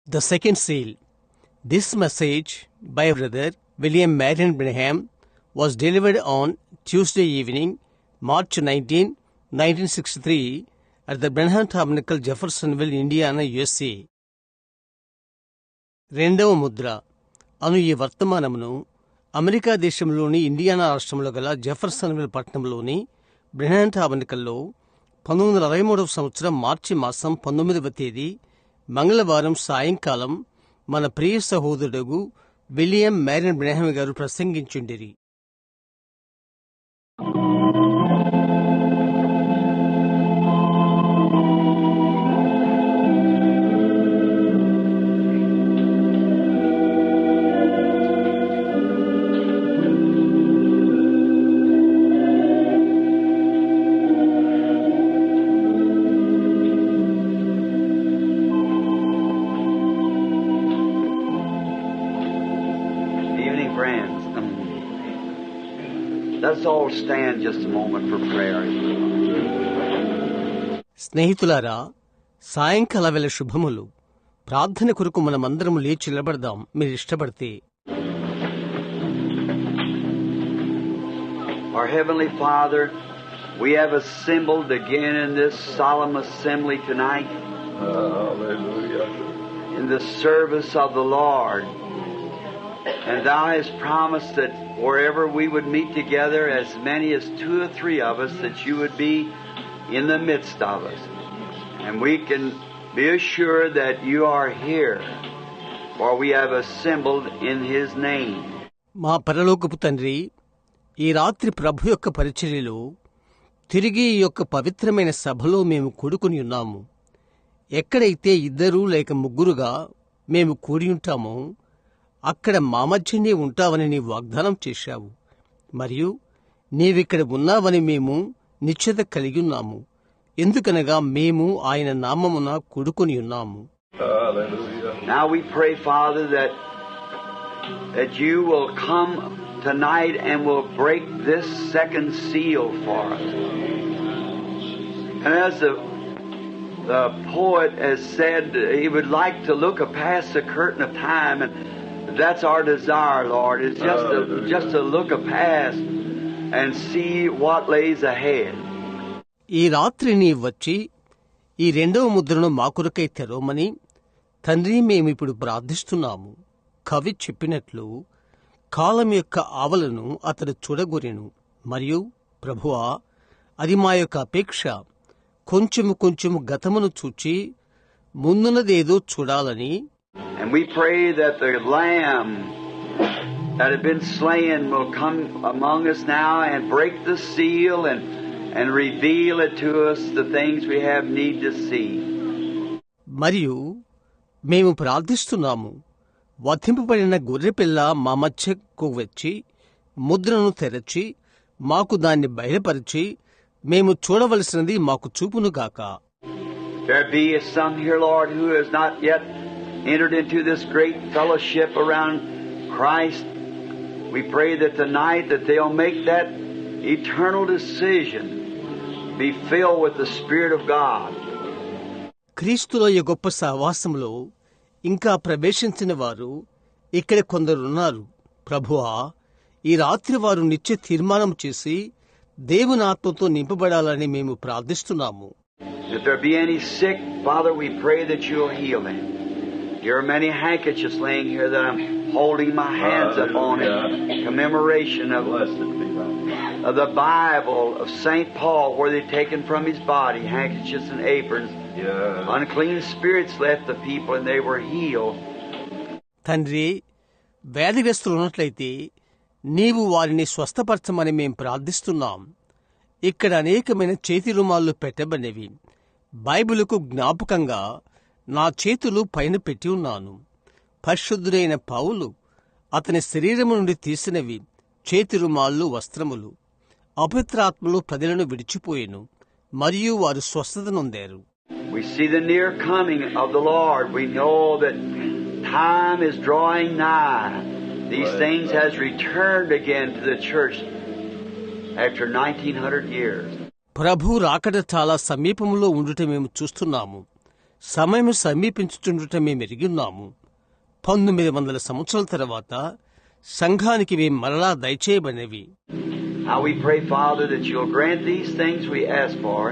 The second seal. This message by Brother William Marion Branham was delivered on Tuesday evening, March 19, 1963 at the Branham Tabernacle, Jeffersonville, Indiana, USA. రెండవ ముద్ర అను ఈ వర్తమానమును America దేశంలోని Indiana రాష్ట్రంలో గల Jeffersonville పట్టణంలోని Branham టాబర్నకల్లో 1963 సంవత్సరం మార్చి మాసం 19వ తేదీ మంగళవారం సాయంకాలం మన ప్రియ సహోదరుడు విలియం మ్యారియన్ బ్రెన్హామ్ గారు ప్రసంగించుండిరి. Let's all stand just a moment for prayer. స్నేహితులారా, సాయంకాల వేళ శుభములు. ప్రార్థన కొరకు మనమందరం లేచి నిలబడదాం మీరు ఇష్టపడితే. Our Heavenly Father, we have assembled again in this solemn assembly tonight. Hallelujah. In the service of the Lord. And Thou hast promised that wherever we would meet together, as many as 2 or 3 of us, that You would be in the midst of us. And we can be assured that You are here, for we have assembled in His name. మా పరలోకపు తండ్రి, ఈ రాత్రి ప్రభు యొక్క పరిచర్యలో తిరిగి ఈ యొక్క పవిత్రమైన సభలో మేము కూడుకుని ఉన్నాము. ఎక్కడైతే 2 లేక 3 మేము కూడి ఉంటామో అక్కడ మా మధ్యనే ఉంటావని నీ వాగ్దానం చేశావు. మరియు నీవిక్కడ ఉన్నావని మేము నిశ్చయత కలిగి ఉన్నాము. ఎందుకనగా మేము ఆయన నామమున కూడుకొని ఉన్నాము. Now we pray, Father, that You will come tonight and will break this second seal for us. And as the poet has said, he would like to look past the curtain of time, and that's our desire, Lord. It's just to look past and see what lays ahead. ఈ రాత్రి నీ వచ్చి ఈ 2వ ముద్రను మా కొరకై తెరవమని తండ్రి మేమిప్పుడు ప్రార్థిస్తున్నాము. కవి చెప్పినట్లు కాలం యొక్క ఆవలను అతడు చూడగోరెను. మరియు ప్రభువా, అది మా యొక్క అపేక్ష. కొంచెము గతమును చూచి ముందున్నదేదో చూడాలని. And we pray that the Lamb that had been slain will come among us now and break the seal and reveal it to us, the things we have need to see. మరియు మేము ప్రార్థిస్తున్నాము, వధింపబడిన గొర్రెపిల్ల మా మధ్యకు వచ్చి ముద్రను తెరచి మాకు దాన్ని బయలుపరిచి మేము చూడవలసినది మాకు చూపునుగాక. There be some here, Lord, who has not yet entered into this great fellowship around Christ. We pray that tonight that they'll make that eternal decision, be filled with the Spirit of God. క్రీస్తులో ఈ గొప్ప సహవాసంలో ఇంకా ప్రవేశించిన వారు ఇక్కడ కొందరున్నారు. ప్రభువా, ఈ రాత్రి వారు నిత్య తీర్మానం చేసి దేవుని ఆత్మతో నింపబడాలని మేము ప్రార్థిస్తున్నాము. If there be any sick, Father, we pray that You'll heal them. There are many handkerchiefs laying here that I'm holding my hands upon in commemoration of the Bible of St. Paul, where they've taken from his body handkerchiefs and aprons. Unclean spirits left the people and they were healed. తండ్రి, వ్యాధిగ్రస్తులు ఉన్నట్లయితే నీవు వారిని స్వస్థపరచమని మేం ప్రార్థిస్తున్నాం. ఇక్కడ అనేకమైన చేతి రుమాళ్ళు పెట్టబడినవి. బైబిలుకు జ్ఞాపకంగా నా చేతులు పైన పెట్టి ఉన్నాను. పరిశుద్ధుడైన పౌలు అతని శరీరము నుండి తీసినవి చేతి రుమాళ్ళు, వస్త్రములు. అపవిత్రాత్మలు ప్రజలను విడిచిపోయెను మరియు వారు స్వస్థత నొందారు. We see the near coming of the Lord. We know that time is drawing nigh. These things has returned again to the church after 1900 years. ప్రభు రాకడ చాలా సమీపంలో ఉండుట మేము చూస్తున్నాము. సమయం సమీపించుచుండుట మేమెరిగిన్నాము. 1900 సంవత్సరాల తర్వాత సంఘానికి మేము మరలా దయచేయబడినవి. Now we pray, Father, that you'll grant these things we ask for.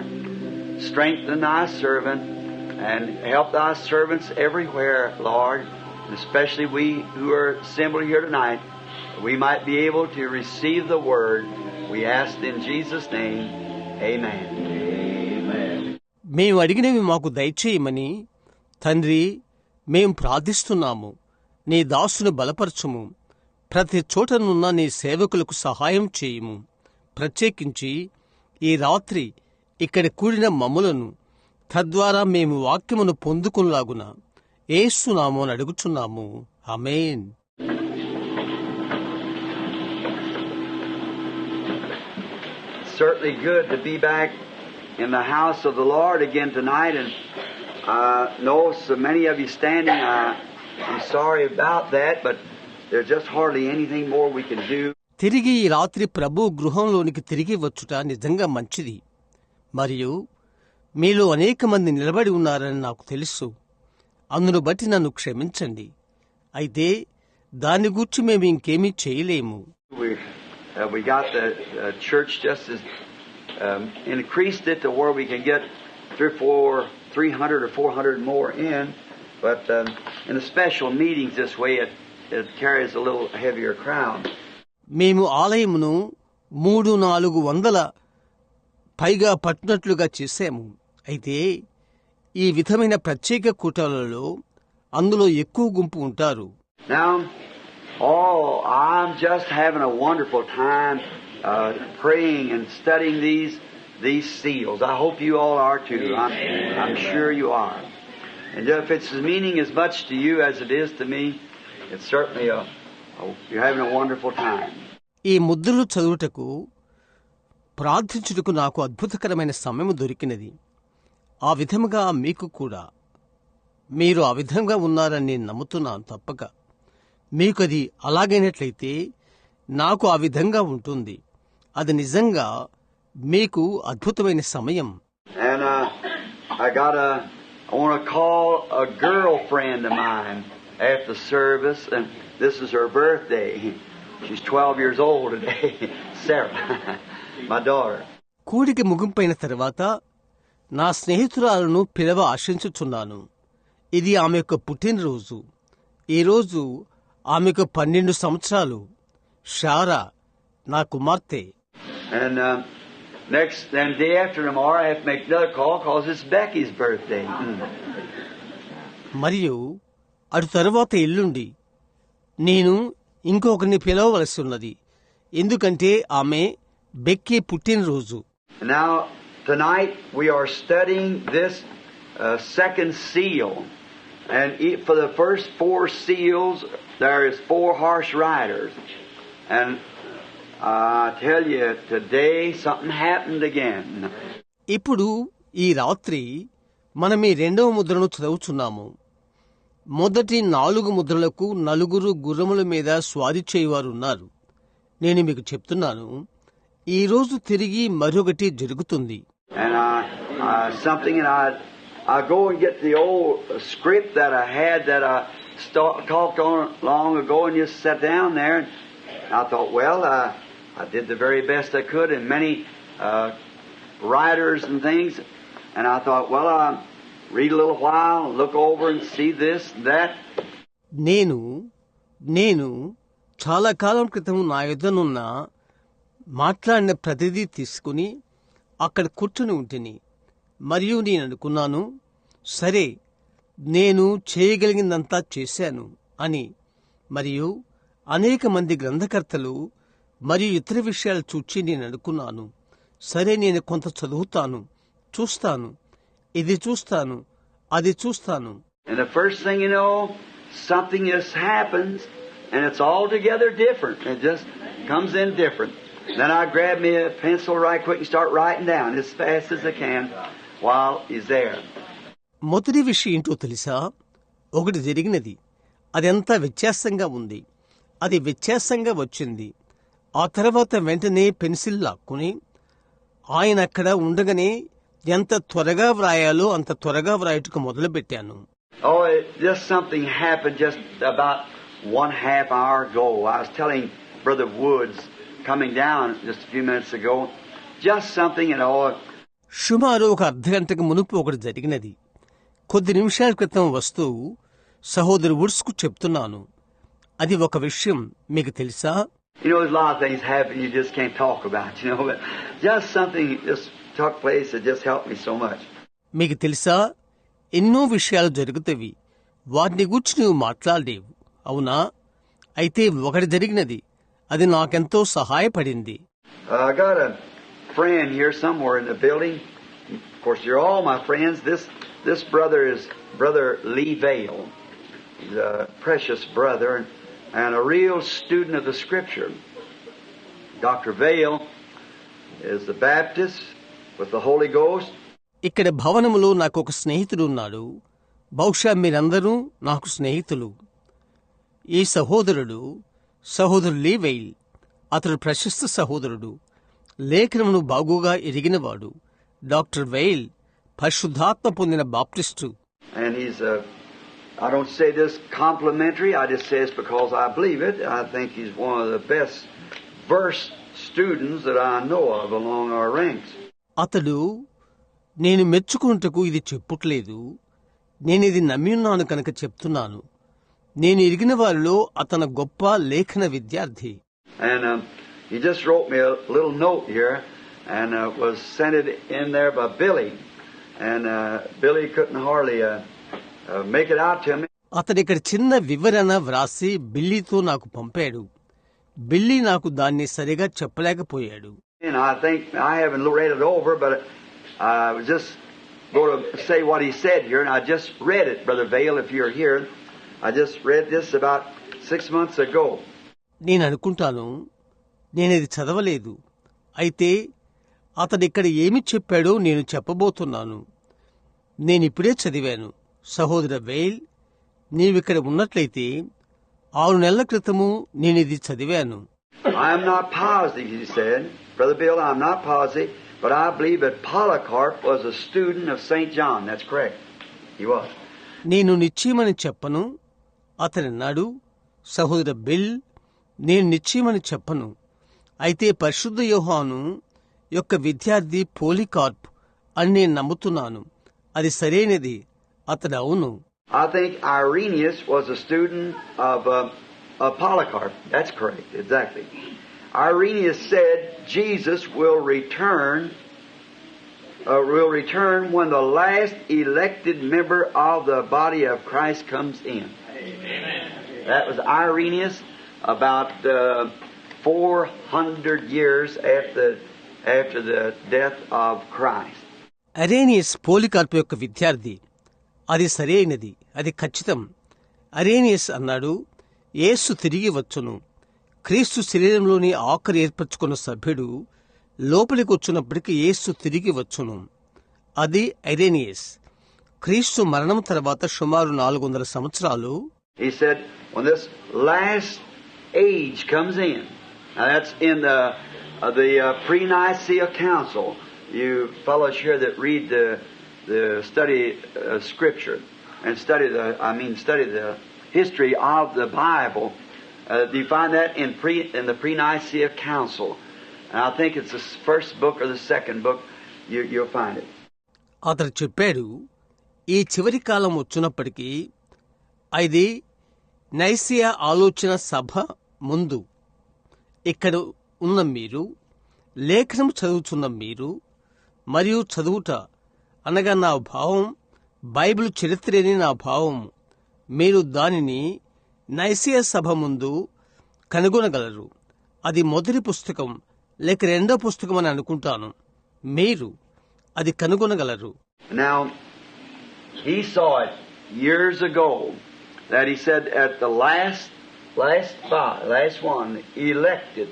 Strengthen thy servant and help thy servants everywhere, Lord, and especially we who are assembled here tonight, we might be able to receive the word. We ask in Jesus' name, amen. Amen. మేము అడిగినవి మాకు దయచేయమని తండ్రి మేము ప్రార్థిస్తున్నాము. నీ దాసును బలపరచుము. ప్రతి చోటనున్న నీ సేవకులకు సహాయం చేయుము. ప్రత్యేకించి ఈ రాత్రి ఇక్కడ కూడిన మమ్ములను తద్వారా మేము వాక్యమును పొందుకునిలాగున యేసు నామమున అడుగుచున్నాము. ఆమేన్. Certainly good to be back in the house of the Lord again tonight, and I know so many of you standing. I'm sorry about that, but there's just hardly anything more we can do. తిరిగి ఈ రాత్రి ప్రభు గృహంలోనికి తిరిగి వచ్చుట నిజంగా మంచిది. మరియు మీలో అనేక మంది నిలబడి ఉన్నారని నాకు తెలుసు. అందును బట్టి నన్ను క్షమించండి. అయితే దాని గూర్చి మేము ఇంకేమీ చేయలేము. We got the church just as increased it to where we can get 300 or 400 more in, but in the special meetings this way it carries a little heavier crowd. మేము ఆలయమును 300-400 పైగా పట్టినట్లుగా చేశాము. అయితే ఈ విధమైన ప్రత్యేక కూటాలలో అందులో ఎక్కువ గుంపు ఉంటారు. Now, I'm just having a wonderful time praying and studying these seals. I hope you all are too. I'm sure you are. And if it's meaning as much to you as it is to me, it's certainly you're having a wonderful time. ఈ ముద్రలు చదువుటకు ప్రార్థించుటకు నాకు అద్భుతకరమైన సమయం దొరికినది. ఆ విధముగా మీకు కూడా మీరు ఆ విధంగా ఉన్నారని నేను నమ్ముతున్నాను. తప్పక మీకు అది అలాగైనట్లయితే నాకు ఆ విధంగా ఉంటుంది. అది నిజంగా మీకు అద్భుతమైన సమయం. And I want to call a girlfriend of mine after service, and this is her birthday. She's 12 years old today. Sarah, my daughter. కూడిక ముగింపైన తర్వాత నా స్నేహితురాలను పిలవ ఆశించుచున్నాను. ఇది ఆమె యొక్క పుట్టినరోజు. ఈరోజు ఆమెకు 12 సంవత్సరాలు. షారా నా కుమార్తె. And then day after tomorrow I have to make another call because it's Becky's birthday. మరియు అటు తరువాత ఎల్లుండి నేను ఇంకొకరిని పిలవవలసి ఉన్నది. ఎందుకంటే ఆమె బెక్కీ పుట్టినరోజు. Now tonight we are studying this second seal, and for the first 4 seals there is 4 horse riders, and I tell you today something happened again. ఇప్పుడు ఈ రాత్రి మనం ఈ 2వ ముద్రను చదువుచున్నాము. మొదటి 4 ముద్రలకు 4 గుర్రముల మీద స్వారీ చేయువారున్నారు. నేను మీకు చెప్తున్నాను, ఈ రోజు తిరిగి మరొకటి జరుగుతుంది. And something, and I go and get the old script that I had that I talked on long ago, and just sat down there. And I thought, well, I did the very best I could, and many writers and things. And I thought, well, I'll read a little while, look over and see this and that. నేను చాలా కాలం క్రితం నా యొద్దనున్న మాట్లాడిన ప్రతిదీ తీసుకుని అక్కడ కూర్చుని ఉంటిని. మరియు నేను అనుకున్నాను, సరే నేను చేయగలిగిందంతా చేశాను అని. మరియు అనేక మంది గ్రంథకర్తలు మరియు ఇతర విషయాలు చూచి నేను అనుకున్నాను, సరే నేను కొంత చదువుతాను, చూస్తాను, ఇది చూస్తాను, అది చూస్తాను. And the first thing you know, something just happens, and it's altogether different. It just comes in different. Then I grab me a pencil right quick and start writing down as fast as I can while he's there. మొదటి విషయం ఏంటో తెలుసా? ఒకటి జరిగినది. అదంతా వ్యత్యాసంగా ఉంది. అది వ్యత్యాసంగా వచ్చింది. ఆ తర్వాత వెంటనే పెన్సిల్ లాక్కుని ఆయన అక్కడ ఉండగానే ఎంత త్వరగా వ్రాయాలో అంత త్వరగా వ్రాయటకు మొదలుపెట్టాను. Oh, just something happened just about 1/2 hour ago. I was telling Brother Woods coming down just a few minutes ago, just something, సుమారు ఒక అర్ధగంటకు మునుపు ఒకటి జరిగినది. కొద్ది నిమిషాల క్రితం వస్తూ సహోదరు వుడ్స్కు చెప్తున్నాను. అది ఒక విషయం మీకు తెలుసా? there's a lot of things happen you just can't talk about, but just something just took place that just helped me so much. మీకు తెలుసా, ఎన్నో విషయాలు జరుగుతవి, వాటిని గురించి నువ్వు మాట్లాడలేవు, అవునా? అయితే ఒకటి జరిగినది, అది నాకెంతో సహాయపడింది. I got a friend here somewhere in the building. Of course, you're all my friends. This brother is Brother Lee Vale. He's a precious brother and a real student of the Scripture. Dr. Vale is the Baptist with the Holy Ghost. ఇక్కడ భవనములో నాకు ఒక స్నేహితుడు ఉన్నాడు. బహుశా మీరందరూ నాకు స్నేహితులు. ఈ సహోదరుడు లీ వెయిల్. అతడు ప్రశస్త సహోదరుడు, లేఖనమును బాగుగా ఎరిగినవాడు. డాక్టర్ వెయిల్ పరిశుద్ధాత్మ పొందిన Baptist. And I don't say this complimentary, I just say this because I believe it. I think he's one of the best verse students that I know of along our ranks. అతడు నేను మెచ్చుకుంటకు ఇది చెప్పుట్లేదు, నేనిది నమ్మిన్నాను కనుక చెప్తున్నాను. నేను ఎరిగిన వారిలో అతను గొప్ప లేఖన విద్యార్థి. And he just wrote me a little note here and was sent it in there by Billy. And Billy couldn't hardly make it out to me. అతడు ఇక్కడ చిన్న వివరణ వ్రాసి బిల్లీతో నాకు పంపాడు. బిల్లీ నాకు దాన్ని సరిగా చెప్పలేకపోయాడు. And I think I haven't read it over, but I was just going to say what he said here, and I just read it, Brother Vale, if you're here. I just read this about 6 months ago. నేను అనుకుంటాను, నేనిది చదవలేదు. అయితే అతడు ఇక్కడ ఏమి చెప్పాడో నేను చెప్పబోతున్నాను. నేనిప్పుడే చదివాను. సహోదర వెయిల్, నీవిక్కడ ఉన్నట్లయితే 6 నెలల క్రితము నేనిది చదివాను. I am not positive, he said. Brother Bill, I'm not positive, but I believe that Polycarp was a student of St. John. That's correct. He was. నేను నిశ్చయమని చెప్పను, అతనన్నాడు. సహోదర బిల్, నేను నిశ్చయమని చెప్పను. అయితే పరిశుద్ధ యోహాను యొక్క విద్యార్థి పోలికార్ప్ అని నేను నమ్ముతున్నాను. అది సరైనది. అతడు అవును. I think Irenaeus was a student of Polycarp. That's correct, exactly. Irenaeus said Jesus will return when the last elected member of the body of Christ comes in. Amen. That was Irenaeus about 400 years after the death of Christ. Arrhenius పోలికార్ప్ యొక్క విద్యార్థి. అది సరైనది, అది ఖచ్చితం. Arrhenius అన్నాడు, యేసు తిరిగి వచ్చును. క్రీస్తు శరీరంలోని ఆఖరి ఏర్పరచుకున్న సభ్యుడు లోపలికి వచ్చినప్పటికీ యేసు తిరిగి వచ్చును. అది అరేనియస్. క్రీస్తు మరణం తర్వాత సుమారు 400 సంవత్సరాలు. He said, when this last age comes in, now that's in the Pre-Nicene Council. You fellows here that read the study Scripture and study the history of the Bible, you find that in the Pre-Nicene Council. And I think it's the first book or the second book. You'll find it. అతడు చెప్పాడు, ఈ చివరి కాలం వచ్చినప్పటికీ అది Nicaea ఆలోచన సభ ముందు. ఇక్కడ ఉన్న మీరు, లేఖనం చదువుతున్న మీరు, మరియు చదువుట అనగా నా భావం బైబిల్ చరిత్రని నా భావం. మీరు దానిని నైసియా సభ ముందు కనుగొనగలరు. అది మొదటి పుస్తకం లేక రెండో పుస్తకం అని అనుకుంటాను. మీరు అది కనుగొనగలరు. Now, he saw it years ago that he said at the last one elected.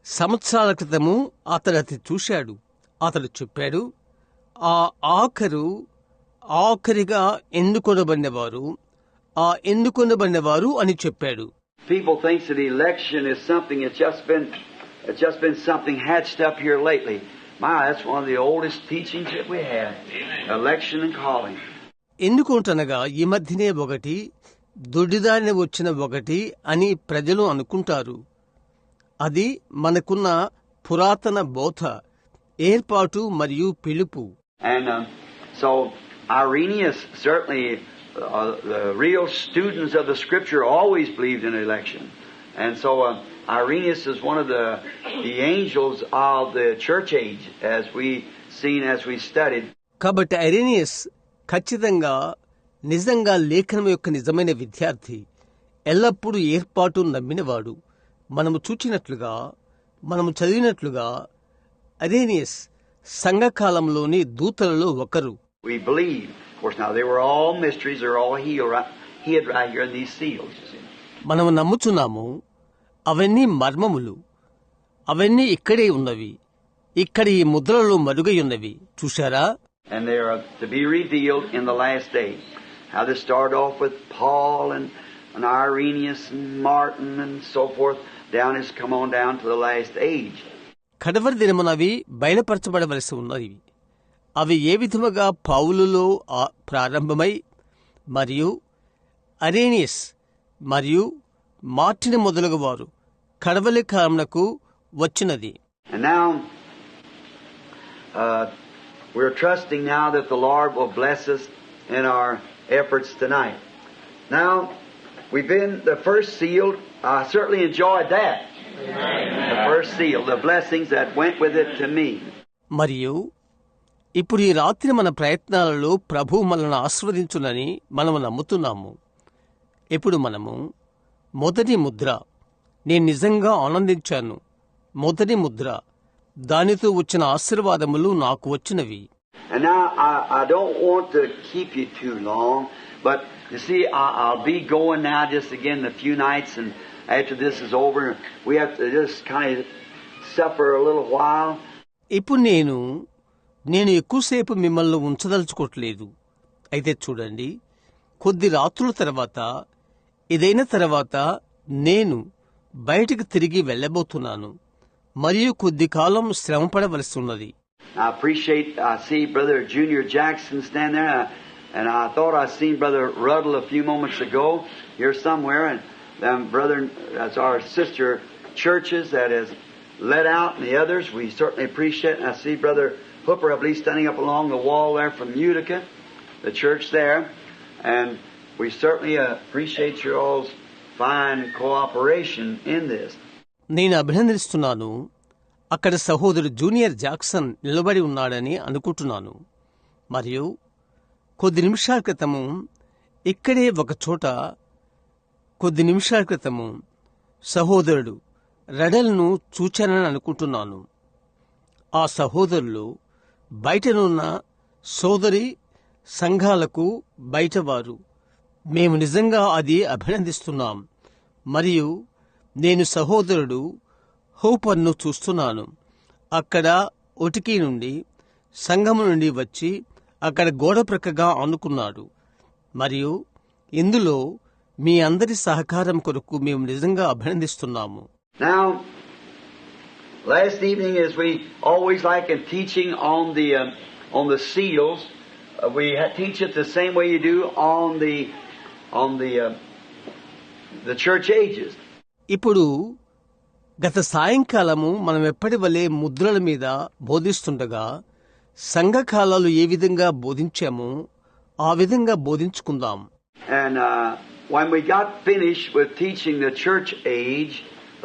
సంవత్సరాల క్రితము అతడు అది చూశాడు. అతడు చెప్పాడు, ఆ ఆఖరిగా ఎన్నుకొనబడినవారు అని చెప్పాడు. People think that election is something that's just been something hatched up here lately. My, that's one of the oldest teachings that we have. Election and calling. ఎందుకుంటనగా ఈ మధ్యనే ఒకటి దొడ్డిదారిన వచ్చిన ఒకటి అని ప్రజలు అనుకుంటారు. అది మనకున్న పురాతన బోధ, ఏర్పాటు మరియు పిలుపు. And so Irenaeus, certainly the real students of the Scripture always believed in election. And so Irenaeus is one of the angels of the church age, as we seen as we studied. కాబట్టి Irenaeus ఖచ్చితంగా నిజంగా లేఖనం యొక్క నిజమైన విద్యార్థి, ఎల్లప్పుడూ ఏర్పాటు నమ్మినవాడు. మనము చూచినట్లుగా, మనము చదివినట్లుగా ఐరేనియస్ సంఘకాలంలోని దూతలలో ఒకరు. We believe, of course, now they were all mysteries, they're all hid right here in these seals. మనము నమ్ముచున్నాము, అవన్నీ మర్మములు, అవన్నీ ఇక్కడే ఉన్నవి, ఇక్కడ ఈ ముద్రలో మరుగై ఉన్నవి. చూశారా? And they are to be revealed in the last day. How they start off with Paul and Irenaeus and Martin and so forth, down has come on down to the last age. కడవరి దినమునవి బయలుపరచబడవలసి ఉన్నవి. అవి ఏ విధముగా పౌలులో ప్రారంభమై మరియు Arrhenius మరియు Martin మొదలగు వారు కడవలి కాలమునకు వచ్చినది. And now we're trusting now that the Lord will bless us in our efforts tonight. Now, we've been the first seal. I certainly enjoyed that. The first seal, the blessings that went with it to me. మరియు ఇప్పుడు ఈ రాత్రి మన ప్రయత్నాలలో ప్రభువు మనల్ని ఆశీర్వదించునని మనము నమ్ముతున్నాము. ఇప్పుడు మనము మొదటి ముద్ర, నేను నిజంగా ఆనందించాను. మొదటి ముద్ర, దానితో వచ్చిన ఆశీర్వాదములు నాకు వచ్చినవి. And now I don't want to keep you too long, but you see, I'll be going now just again a few nights, and after this is over, we have to just kind of suffer a little while. ఇప్పుడు నేను ఎక్కువసేపు మిమ్మల్ని ఉంచదలుచుకోవట్లేదు. అయితే చూడండి, కొద్ది రాత్రుల తర్వాత, ఇదైన తర్వాత నేను బయటికి తిరిగి వెళ్ళబోతున్నాను మరియు కొద్ది కాలం శ్రమపడవలసి ఉన్నది. I see Brother Junior Jackson stand there, and I thought I seen Brother Ruddle a few moments ago here somewhere, and brother, that's our sister churches that has let out, and the others we certainly appreciate. And I see Brother Hooper, I believe, standing up along the wall there from Utica, the church there, and we certainly appreciate your all's fine cooperation in this. నేను అభినందిస్తున్నాను. అక్కడ సహోదరు junior Jackson నిలబడి ఉన్నాడని అనుకుంటున్నాను. మరియు కొద్ది నిమిషాల క్రితము ఇక్కడే ఒకచోట సహోదరుడు రడల్ను చూచానని అనుకుంటున్నాను. ఆ సహోదరులు బయటనున్న సోదరి సంఘాలకు బయటవారు. మేము నిజంగా అది అభినందిస్తున్నాం. మరియు నేను సహోదరుడు హోపర్ను చూస్తున్నాను. అక్కడ ఒటికి నుండి సంఘము నుండి వచ్చి అక్కడ గోడ ప్రక్కగా ఆనుకున్నాడు. మరియు ఇందులో మీ అందరి సహకారం కొరకు మేము నిజంగా అభినందిస్తున్నాము. Now, last evening, as we always like in teaching on the seals, we teach it the same way you do on the church ages. ఇప్పుడు గత సాయంకాలము మనం ఎప్పటి వలె ముద్రల మీద బోధిస్తుండగా సంఘకాలాలు ఏ విధంగా బోధించామో ఆ విధంగా బోధించుకుందాం. And when we got finished with teaching the church age,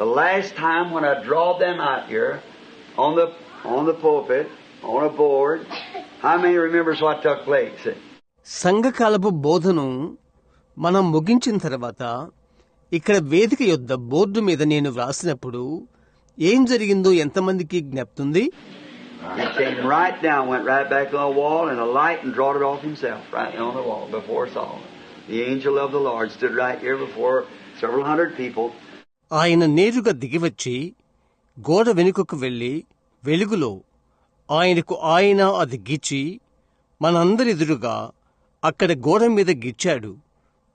the last time when I drawed them out here on the pulpit, on a board, how many remembers what took place? సంఘకాలపు బోధను మనం ముగించిన తర్వాత ఇక్కడ వేదిక యొద్ద board మీద నేను వ్రాసినప్పుడు ఏం జరిగిందో ఎంతమందికి జ్ఞప్తుంది? He came right down, went right back on the wall, and a light and drawed it off himself right on the wall before us all. The angel of the Lord stood right here before several hundred people. ఆయన నేరుగా దిగివచ్చి గోడ వెనుకకు వెళ్లి వెలుగులో ఆయన అది గిచ్చి మనందరెదురుగా అక్కడ గోడ మీద గిచ్చాడు.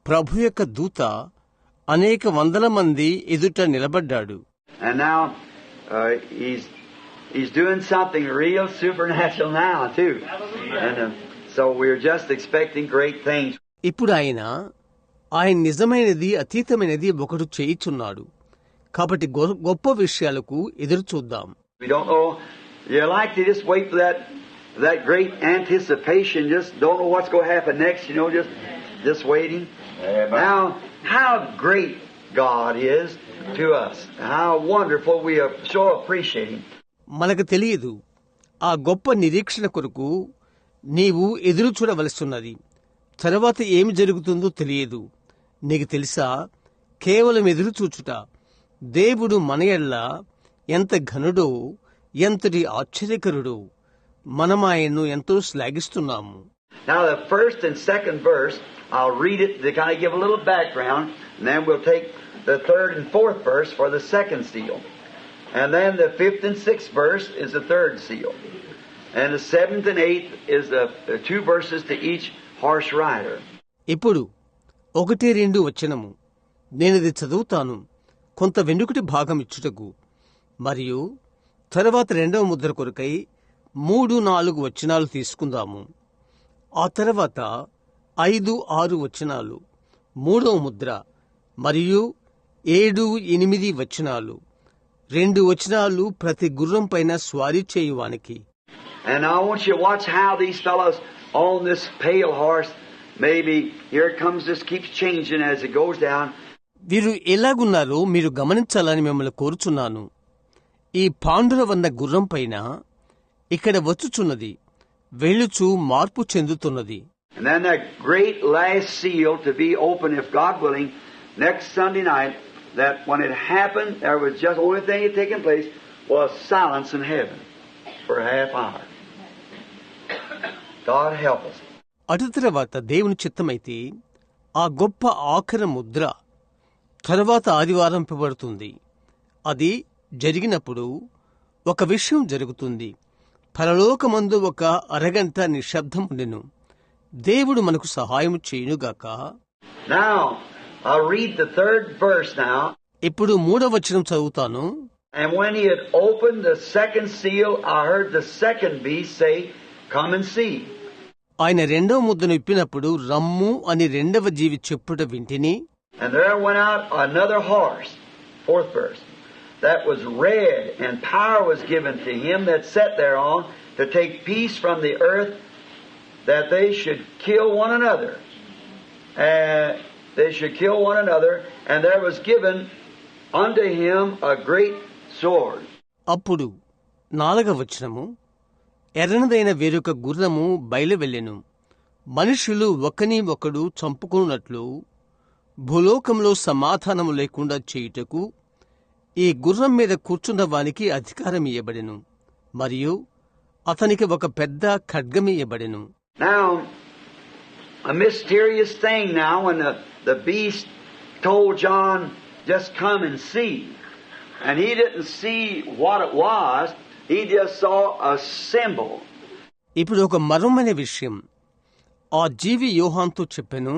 ప్రభు యొక్క దూత అనేక వందల మంది ఎదుట నిలబడ్డాడు. And now he's He's doing something real supernatural now, too. And so we're just expecting great things. ఇప్పుడు ఆయన నిజమైనది అతీతమైనది ఒకటి చేయుచున్నాడు. కాబట్టి గొప్ప విషయాలకు ఎదురు చూద్దాం. We don't know. You like to just wait for that great anticipation. Just don't know what's going to happen next. Just waiting. Amen. Now, how great God is to us. How wonderful we are so appreciating. మనకు తెలియదు. ఆ గొప్ప నిరీక్షణ కొరకు నీవు ఎదురు చూడవలస్తున్నది. తర్వాత ఏమి జరుగుతుందో తెలియదు. నీకు తెలుసా, కేవలం ఎదురు చూచుట. దేవుడు మన ఎడల ఎంత ఘనుడో, ఎంతటి ఆశ్చర్యకరుడో. మనమాయన్ను ఎంతో శ్లాఘిస్తున్నాము. Now the first and second verse, I'll read it to kind of give a little background, and then we'll take the third and fourth verse for the second seal. And then the fifth and sixth verse is the third seal. And the seventh and eighth is the two verses to each horse rider. ఇప్పుడు 1-2 వచనము నేనది చదువుతాను, కొంత వెనుకటి భాగం ఇచ్చుటకు. మరియు తర్వాత 2వ ముద్ర కొరకై 3-4 వచనాలు తీసుకుందాము. ఆ తర్వాత 5-6 వచనాలు 3వ ముద్ర, మరియు 7-8 వచనాలు. 2 వచనాలు ప్రతి గుర్రం పైన స్వారీ చేయువానికి. And I want you to watch how these fellows on this pale horse, maybe here it comes, this keeps changing as it goes down. వీరు ఎలాగున్నారో మీరు గమనించాలని మిమ్మల్ని కోరుచున్నాను. ఈ పాండురవన్న గుర్రం పైన ఇక్కడ వచ్చుచున్నది, వెళ్ళుచు మార్పు చెందుతున్నది. And then that great last seal to be open, if God willing, next Sunday night, that when it happened, there was just only thing that taken place was silence in heaven for a half hour. God help us. అటు తర్వాత దేవుని చిత్తమైతే ఆ గొప్ప ఆఖరి ముద్ర తరువాత ఆదివారం పిబడుతుంది. అది జరిగినప్పుడు ఒక విషయం జరుగుతుంది. పరలోకమందు ఒక అరగంట నిశ్శబ్దం ఉండెను. దేవుడు మనకు సహాయం చేయునుగాక. Now, I'll read the third verse now. ఇప్పుడు 3వ వచనం చదువుతాను. And when he had opened the second seal, I heard the second beast say, "Come and see." ఆయన 2వ ముద్దను ఇప్పినప్పుడు రమ్ము అని 2వ జీవి చెప్పుట వింటిని. And there went out another horse, fourth verse, that was red, and power was given to him that sat thereon to take peace from the earth, that they should kill one another. And there was given unto him a great sword. అప్పుడు 4వ వచనము, ఎర్రనదైన వేరొక గుర్రము బయలువెళ్ళెను. మనుషులు ఒకని ఒకడు చంపుకున్నట్లు భూలోకంలో సమాధానము లేకుండా చేయుటకు ఈ గుర్రం మీద కూర్చున్న వానికి అధికారం ఇయ్యబడెను, మరియు అతనికి ఒక పెద్ద ఖడ్గమియ్యబడెను. Now, a mysterious thing now, when the beast told John, "Just come and see," and he didn't see what it was, he just saw a symbol. ఇప్పుడు ఒక మర్మమైన విషయం ఆ జీవి యోహానుతో చెప్పెను,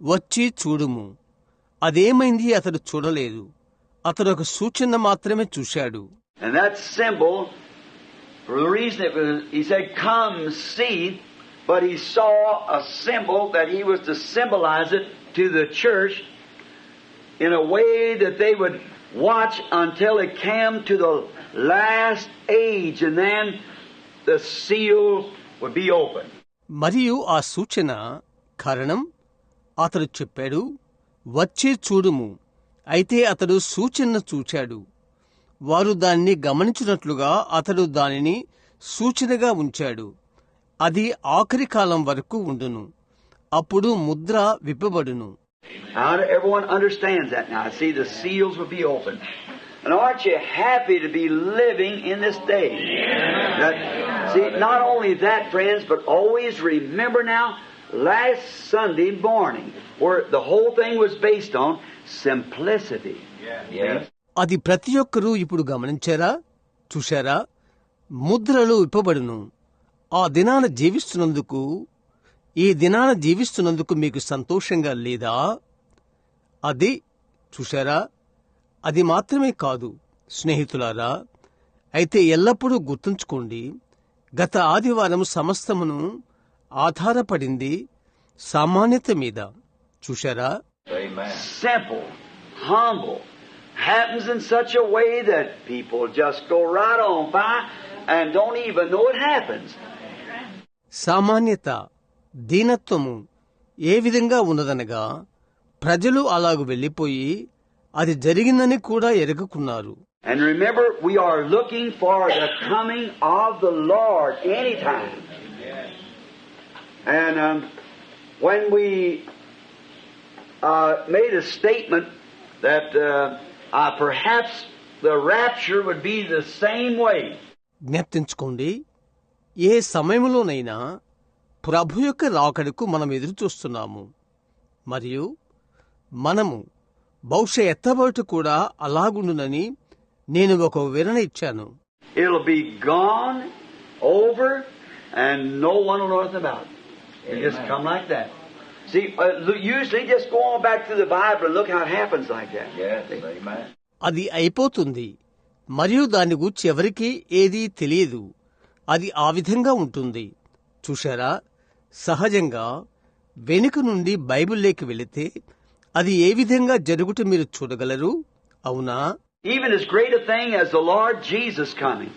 వచ్చి చూడుము. అదేమైంది అతడు చూడలేదు, అతడు ఒక సూచన మాత్రమే చూశాడు. And that symbol, for the reason it was, he said, "Come see," but he saw a symbol that he was to symbolize it to the church in a way that they would watch until it came to the last age, and then the seal would be open. మరియు ఆ సూచన కారణం అతడు చెప్పాడు, వచ్చి చూడుము. అయితే అతడు సూచనను చూచాడు. వారు దానిని గమనించినట్లుగా అతడు దానిని సూచనగా ఉంచాడు. అది ఆఖరి కాలం వరకు ఉండును. అప్పుడు Mudra విప్పబడును. Now everyone understands that now. See, the seals will be open. And aren't you happy to be living in this day? See, not only that, friends, but always remember now, last Sunday morning, where the whole thing was based on simplicity. Yes. అది ప్రతి ఒక్కరూ ఇప్పుడు గమనించారా, చూశారా? ముద్రలు విప్పబడును. ఆ దినాన జీవిస్తున్నందుకు, ఈ దినాన జీవిస్తున్నందుకు మీకు సంతోషంగా లేదా? అది చూశారా? అది మాత్రమే కాదు స్నేహితులారా, అయితే ఎల్లప్పుడూ గుర్తుంచుకోండి, గత ఆదివారం సమస్తమును ఆధారపడింది సామాన్యత మీద. చూశారా? Amen. Simple, humble, happens in such a way that people just go right on by and don't even know it happens. సామాన్యత, దీనత్వము ఏ విధంగా ఉన్నదనగా ప్రజలు అలాగు వెళ్లిపోయి అది జరిగిందని కూడా ఎరగకున్నారు. And remember, we are looking for the coming of the Lord anytime. And when we made a statement that perhaps the rapture would be the same way. జ్ఞప్తించుకోండి, ఏ సమయంలోనైనా ప్రభు యొక్క రాకడకు మనం ఎదురు చూస్తున్నాము, మరియు మనము బహుశా ఎత్తబడుట కూడా అలాగుండునని నేను ఒక వివరణ ఇచ్చాను. It'll be gone, over, and no one will know nothing about it. It'll just come like that. See, usually just go on back to the Bible and look how it happens like that. Yes, amen. అది అయిపోతుంది, మరియు దాని గురించి ఎవరికీ ఏదీ తెలియదు. అది ఆ విధంగా ఉంటుంది. చూశారా? సహజంగా వెనుక నుండి బైబిల్లోకి వెళితే అది ఏ విధంగా జరుగుట మీరు చూడగలరు, అవునా? Even as great a thing as the Lord Jesus coming.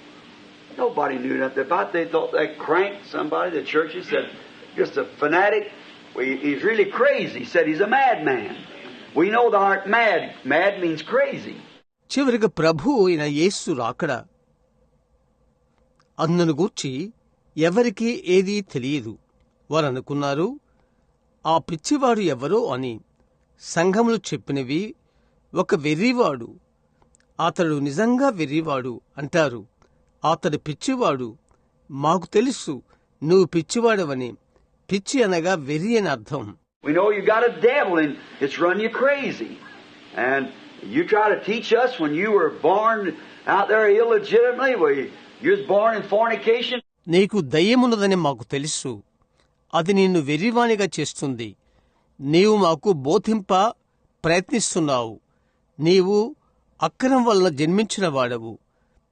Nobody knew nothing about it. They thought they cranked somebody. The churches said, just a fanatic. He's really crazy. Said he's a madman. We know the art mad. Mad means crazy. చివరిగా ప్రభు అయిన యేసు రాకడ అందును గూర్చి ఎవరికీ ఏదీ తెలియదు. వారు అనుకున్నారు ఆ పిచ్చివాడు ఎవరో అని. సంఘములు చెప్పినవి ఒక వెర్రివాడు, అతడు నిజంగా వెర్రివాడు అంటారు. అతడు పిచ్చివాడు. మాకు తెలుసు నువ్వు పిచ్చివాడవని. పిచ్చి అనగా వెర్రి అని అర్థం. We know you got a devil and it's run you crazy. And you try to teach us when you were born out there illegitimately, where you was born in fornication. నీకు దయ్యమున్నదని మాకు తెలుసు. అది నిన్ను వెర్రివానిగా చేస్తుంది. నీవు మాకు బోధింప ప్రయత్నిస్తున్నావు. నీవు అక్రమం వలన జన్మించిన వాడవు.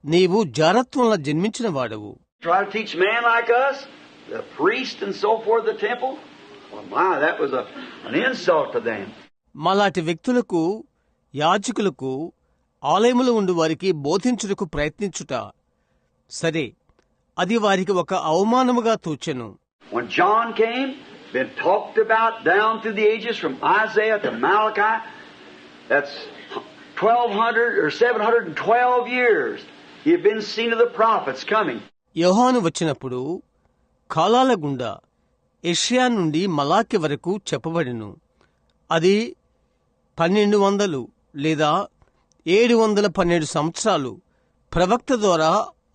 నీవు జారత్వం వలన జన్మించిన వాడవు. Try to teach man like us, the priest and so forth, the temple. Well, my, that was an insult to them. మాలాంటి వ్యక్తులకు, యాజకులకు, ఆలయములో ఉండు వారికి బోధించుటకు ప్రయత్నించుట సరే, అది వారికి ఒక అవమానముగా తోచెను. When John came, been talked about down through the ages from Isaiah to Malachi, that's 1200 or 712 years. He had been seen of the prophets coming. యోహాను వచ్చినప్పుడు కాలాల గుండా యెషయా నుండి మలాకి వరకు చెప్పబడెను. అది 1200 లేదా 712 సంవత్సరాలు ప్రవక్త ద్వారా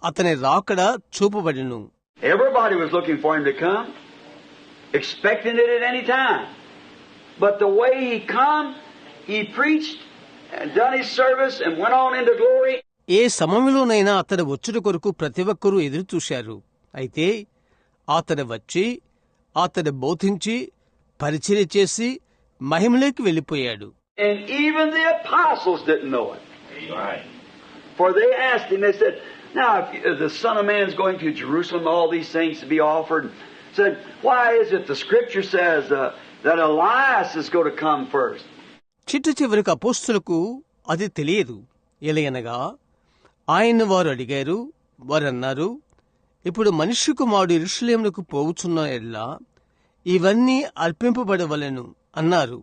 అతని రాకడ చూపబడెను. Everybody was looking for him to come, expecting it at any time. But the way he come, he preached and done his service and went on into glory. ఏ సమయంలోనైనా అతడు వచ్చుట కొరకు ప్రతి ఒక్కరూ ఎదురు చూశారు. అయితే అతడు వచ్చి అతడు బోధించి పరిచర్య చేసి మహిమలోకి వెళ్లిపోయాడు. And even the apostles didn't know it. Right. For they asked him, they said, now if the Son of Man is going to Jerusalem, all these things to be offered, said, why is it the scripture says that Elias is going to come first? చిట్ట చివరికి అపోస్తలులకు అది తెలియదు. ఎలయనగా ఆయన వారు అడిగారు. వారన్నారు, ఇప్పుడు మనుష్య కుమారుడు యెరూషలేమునకు పోవుచున్న ఎడ్లా ఇవన్నీ అర్పింపబడవలెను అన్నారు.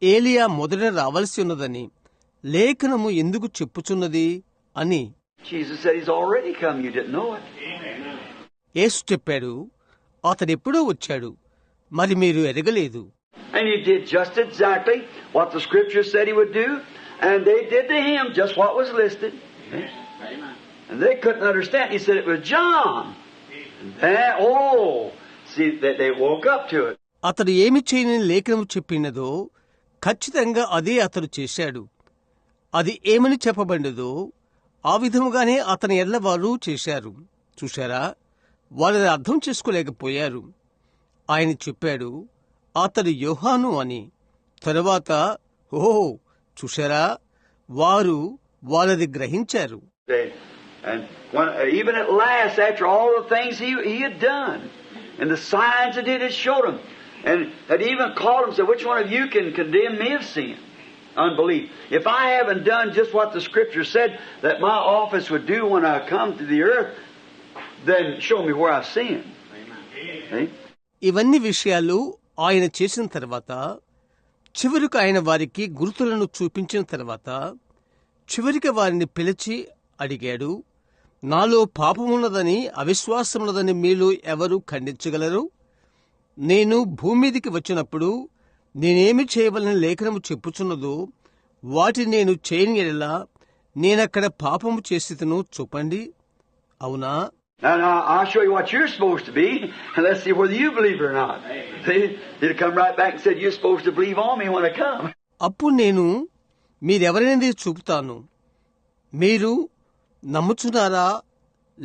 ఏలియా మొదట రావలసి ఉన్నదని లేఖనము ఎందుకు చెప్పుచున్నది అని. Jesus said he's already come, you didn't know it. యేసు చెప్పాడు, అతడెప్పుడో వచ్చాడు, మరి మీరు ఎరగలేదు. And he did just exactly what the scripture said he would do, and they did to him just what was listed. And they couldn't understand. He said it was John. And then, see, they woke up to it. అతడు ఏమి చేయని లేఖనము చెప్పినదో ఖచ్చితంగా అదే అతడు చేశాడు. అది ఏమని చెప్పబడినదో ఆ విధముగానే అతని ఎడ్ల వారు చేశారు. చూశారా? వారిని అర్థం చేసుకోలేకపోయారు. ఆయన చెప్పాడు అతడు యోహాను అని. తరువాత చూశారా, వారు వాళ్ళది గ్రహించారు. And when, even at last, after all the things he had done, and the signs that it had showed him, and had even called him, said, which one of you can condemn me of sin? Unbelief. If I haven't done just what the Scripture said that my office would do when I come to the earth, then show me where I've sinned. See? ఇవన్నీ విషయాలు ఆయన చేసిన తర్వాత, చివరికి ఆయన వారికి గుర్తులను చూపించిన తర్వాత, చివరికి వారిని పిలిచి అడిగాడు, నాలో పాపమున్నదని, అవిశ్వాసమున్నదని మీలో ఎవరు ఖండించగలరు? నేను భూమి మీదికి వచ్చినప్పుడు నేనేమి చేయవలని లేఖనము చెప్పుచున్నదో వాటిని నేను చేయని ఎడలా నేనక్కడ పాపము చేసితను చూపండి. అవునా? Now, I'll show you what you're supposed to be, and let's see whether you believe it or not. See, he'll come right back and said, you're supposed to believe on me when I come. అప్పుడు నేను మీరెవరైనది చూపుతాను, మీరు నమ్ముచున్నారా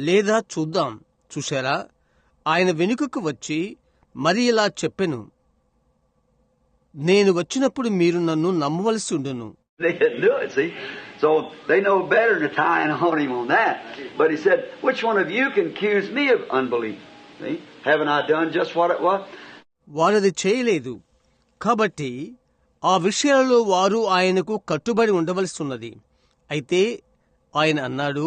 లేదా చూద్దాం. చూశారా, ఆయన వెనుకకు వచ్చి మరి ఇలా చెప్పెను, నేను వచ్చినప్పుడు మీరు నన్ను నమ్మవలసి ఉండును. They didn't do it, see? So they know better than tying on him on that. But he said, which one of you can accuse me of unbelief? See? Haven't I done just what it was? వారది చేయలేదు కాబట్టి ఆ విషయాలలో వారు ఆయనకు కట్టుబడి ఉండవలసి ఉన్నది. అయితే ఆయన అన్నాడు,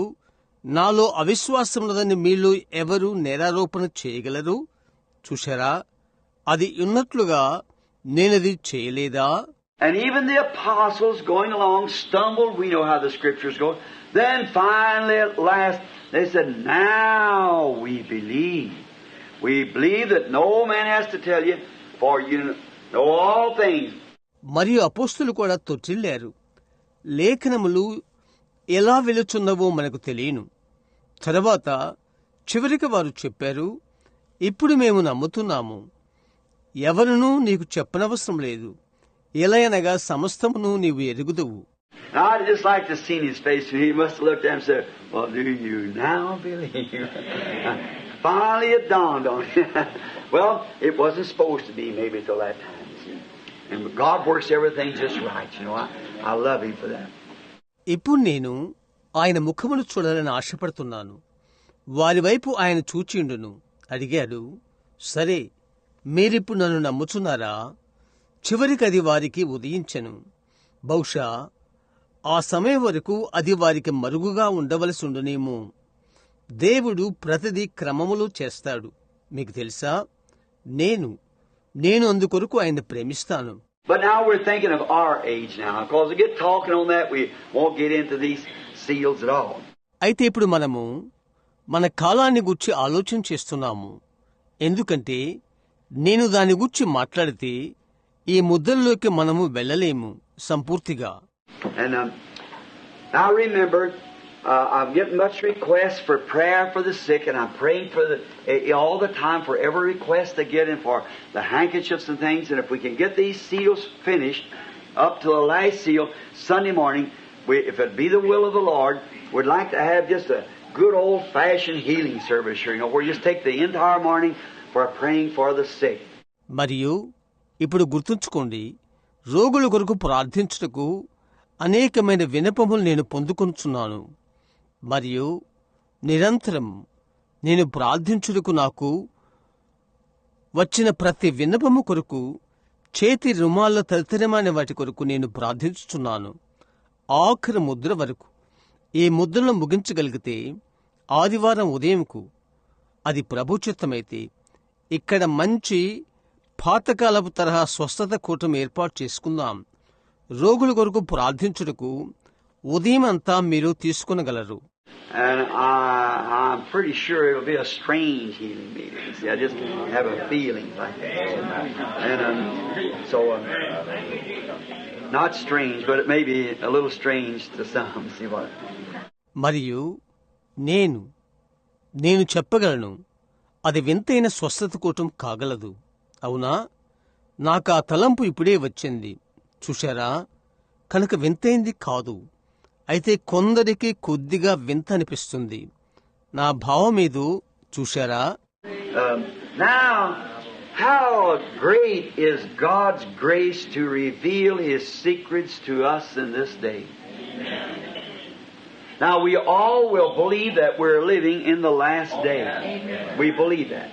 నాలో అవిశ్వాసమున్నదని మీలో ఎవరు నేరారోపణ చేయగలరు? చూశారా, అది ఉన్నట్లుగా నేనది చేయలేదా? And even the apostles going along stumbled. We know how the Scriptures go. Then finally at last they said, now we believe. We believe that no man has to tell you, for you know all things. మరియు అపోస్తులు కూడా తొట్టిల్లారు, లేఖనములు ఎలా వెలుచున్నవో మనకు తెలియను. తర్వాత చివరికి వారు చెప్పారు, ఇప్పుడు మేము నమ్ముతున్నాము, ఎవరునూ నీకు చెప్పనవసరం లేదు, ఎలయనగా సమస్తమును నీవు ఎరుగుదువు. I'd just like to see his face. He must have looked at him and said, well, do you now believe? Finally it dawned on him. Well, it wasn't supposed to be maybe till that time. See? And God works everything just right. You know, I love him for that. ఇప్పుడు నేను ఆయన ముఖమును చూడాలని ఆశపడుతున్నాను. వారి వైపు ఆయన చూచిండును. అడిగాడు, సరే, మీరిప్పుడు నన్ను నమ్ముచున్నారా? చివరికి అది వారికి ఉదయించెను. బహుశా ఆ సమయం వరకు అది వారికి మరుగుగా ఉండవలసి ఉండునేమో. దేవుడు ప్రతిదీ క్రమములో చేస్తాడు. మీకు తెలుసా, నేను అందుకొరకు ఆయన ప్రేమిస్తాను. But now we're thinking of our age now. Because we get talking on that, we won't get into these seals at all. అయితే ఇప్పుడు మనము మన కాలాన్ని గురించి ఆలోచన చేస్తున్నాము. ఎందుకంటే నేను దాని గురించి మాట్లాడితే ఈ ముద్దల్లోకి మనము వెళ్ళలేము సంపూర్తిగా. And now remember, I'm getting much requests for prayer for the sick, and I'm praying for all the time for every request they get in for the handkerchiefs and things. And if we can get these seals finished up to the last seal Sunday morning, if it be the will of the Lord, we'd like to have just a good old-fashioned healing service here. You know, where you just take the entire morning for praying for the sick. మరియు ఇప్పుడు గుర్తుంచుకోండి, రోగుల కొరకు ప్రార్థించుటకు అనేకమైన విన్నపములు నేను పొందుకొనుచున్నాను. మరియు నిరంతరం నేను ప్రార్థించుటకు నాకు వచ్చిన ప్రతి విన్నపము కొరకు, చేతి రుమాల తదితరమైన వాటి కొరకు నేను ప్రార్థించుచున్నాను. ఆఖరి ముద్ర వరకు ఈ ముద్రను ముగించగలిగితే ఆదివారం ఉదయంకు, అది ప్రభుచిత్తమైతే, ఇక్కడ మంచి పాతకాలపు తరహా స్వస్థత కూటమి ఏర్పాటు చేసుకుందాం. రోగుల కొరకు ప్రార్థించుటకు ఉదయం అంతా మీరు తీసుకునగలరు. And I'm pretty sure it'll be a strange healing meeting. See, I just have a feeling like that. And so, not strange, but it may be a little strange to some. See what? మరియు నేను చెప్పగలను, అది వింతైన స్వస్థత కూటం కాగలదు. అవునా? నాకు ఆ తలంపు ఇప్పుడే వచ్చింది. చూశారా? కనుక వింతైంది కాదు. అయితే కొందరికి కొద్దిగా వింత అనిపిస్తుంది. నా భావమేదో చూశారా? Now, how great is God's grace to reveal His secrets to us in this day. Now we all will believe that we're living in the last day. We believe that.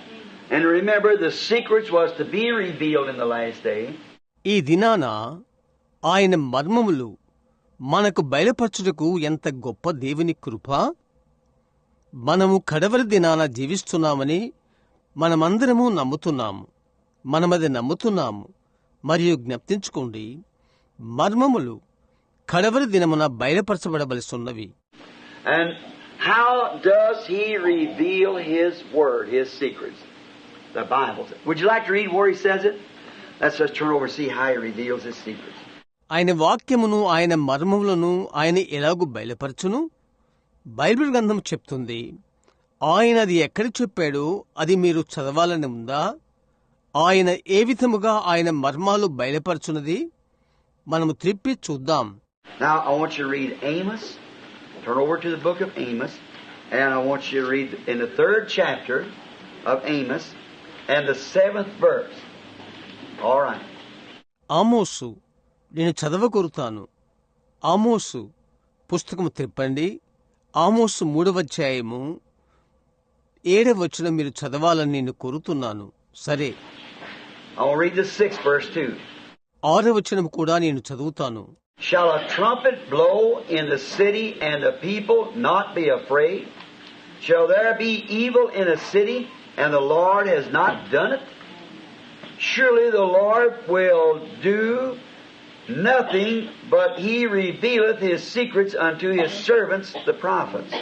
And remember, the secrets was to be revealed in the last day. ఈ దినాన ఆయన మర్మములు మనకు బయలుపరచుటకు ఎంత గొప్ప దేవుని కృప. మనము కడవరి దినాన జీవిస్తున్నామని మనమందరము నమ్ముతున్నాము. మనమది నమ్ముతున్నాము. మరియు జ్ఞప్తించుకోండి, మర్మములు కడవరి దినమున బయలుపరచబడవలసిన్నవి. And how does he reveal his word, his secrets? The Bible says. Would you like to read where he says it? Let's just turn over and see how he reveals his secrets. ఆయన వాక్యమును, ఆయన మర్మములను ఆయన ఎలాగూ బయలుపరచును? Bible గ్రంథం చెప్తుంది. ఆయన అది ఎక్కడ చెప్పాడో అది మీరు చదవాలని ఉందా? ఆయన ఏ విధముగా ఆయన మర్మాలు బయలుపరచున్నది మనము త్రిప్పి చూద్దాం. Now I want you to read Amos. Turn over to the book of Amos, and I want you to read in the 3rd chapter of Amos and the 7th verse. All right. ఆమోసు నేను చదవకొరుతాను. ఆమోసు పుస్తకము తిప్పండి. ఆమోసు 3వ అధ్యాయము 7వ వచనం మీరు చదవాలని నేను కోరుతున్నాను. సరే, I will read the 6th verse too. 6వ వచనం కూడా నేను చదువుతాను. Shall a trumpet blow in the city and the people not be afraid? Shall there be evil in a city and the Lord has not done it? Surely the Lord will do nothing, but he revealeth his secrets unto his servants the prophets.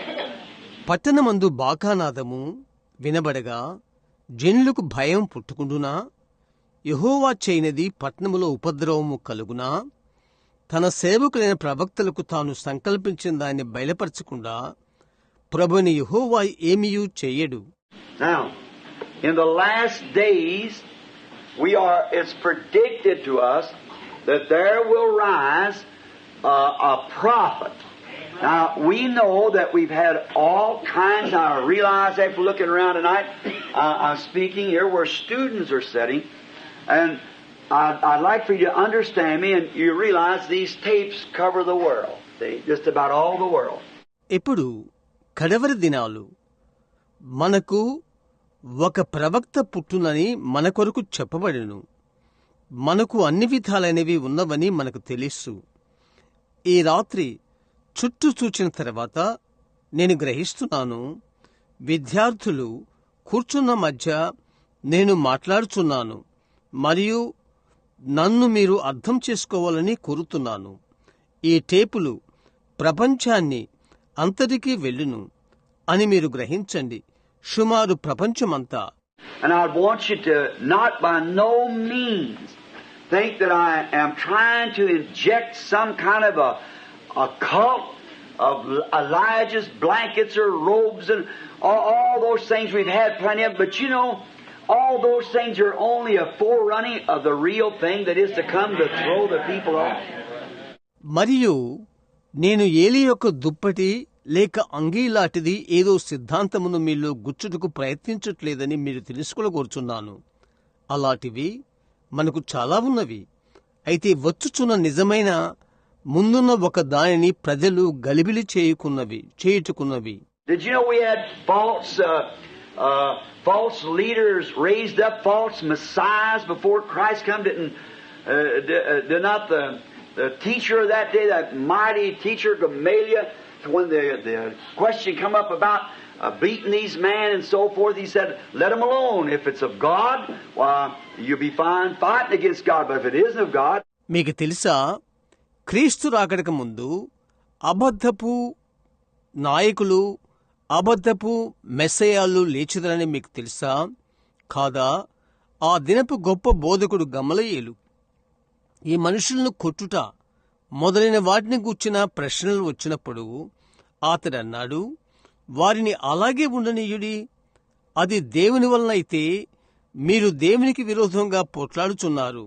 పట్టణమందు బాకానాదము వినబడగా జనులకు భయం పుట్టుకుండునా? యెహోవా చేయనిది పట్టణములో ఉపద్రవము కలుగునా? తన సేవకులైన ప్రవక్తలకు తాను సంకల్పించిన దాన్ని బయలుపరచకుండా ప్రభుని యెహోవా ఏమీయూ చేయడు. Now, in the last days, it's predicted to us that there will rise a prophet. Now, we know that we've had all kinds. I realize after looking around tonight, I'm speaking here where students are sitting, and I'd like for you to understand me, and you realize these tapes cover the world. Just about all the world. ఇప్పుడు కడవరి దినాలు మనకు ఒక ప్రవక్త పుట్టునని మన కొరకు చెప్పబడెను. మనకు అన్ని విధాలైనవి ఉన్నవని మనకు తెలుసు. ఈ రాత్రి చుట్టూ చూచిన తర్వాత నేను గ్రహిస్తున్నాను, విద్యార్థులు కూర్చున్న మధ్య నేను మాట్లాడుచున్నాను మరియు నన్ను మీరు అర్థం చేసుకోవాలని కోరుతున్నాను. ఈ టేపులు ప్రపంచాన్ని అంతటికీ వెళ్ళును అని మీరు గ్రహించండి. సుమారు ప్రపంచమంతా. And I want you to not by no means think that I am trying to inject some kind of a cult of Elijah's blankets or robes and all those things we've had plenty of. But you know, all those things are only a forerunning of the real thing that is to come to throw the people off. మరియు నేను ఏలి యొక్క దుప్పటి లేక అంగీలాంటిది ఏదో సిద్ధాంతమును మీలో గుచ్చుటకు ప్రయత్నించట్లేదని మీరు తెలుసుకోగోరుచున్నాను. అలాంటివి మనకు చాలా ఉన్నవి. అయితే వచ్చుచున్న నిజమైన ముందున్న ఒక దానిని ప్రజలు గలిబిలి చేయుచుకున్నవి. Did you know we had false leaders raised up, false messiahs before Christ come? Did not the teacher of that day, that mighty teacher Gamaliel, when the question come up about beating these men and so forth, he said, let them alone. If it's of God, why, you'll be fine fighting against God. But if it isn't of God... మీకు తెలుసా, క్రీస్తు రాకడక ముందు అబద్ధపు నాయకులు, అబద్ధపు మెస్సయాలు లేచుదరని మీకు తెలుసా? కాదా? ఆ దినపు గొప్ప బోధకుడు గమలీయేలు ఈ మనుషులను కొట్టుట మొదలైన వాటిని గూర్చిన ప్రశ్నలు వచ్చినప్పుడు అతడన్నాడు, వారిని అలాగే ఉండనీయుడి. అది దేవుని వలన అయితే మీరు దేవునికి విరోధంగా పోట్లాడుచున్నారు.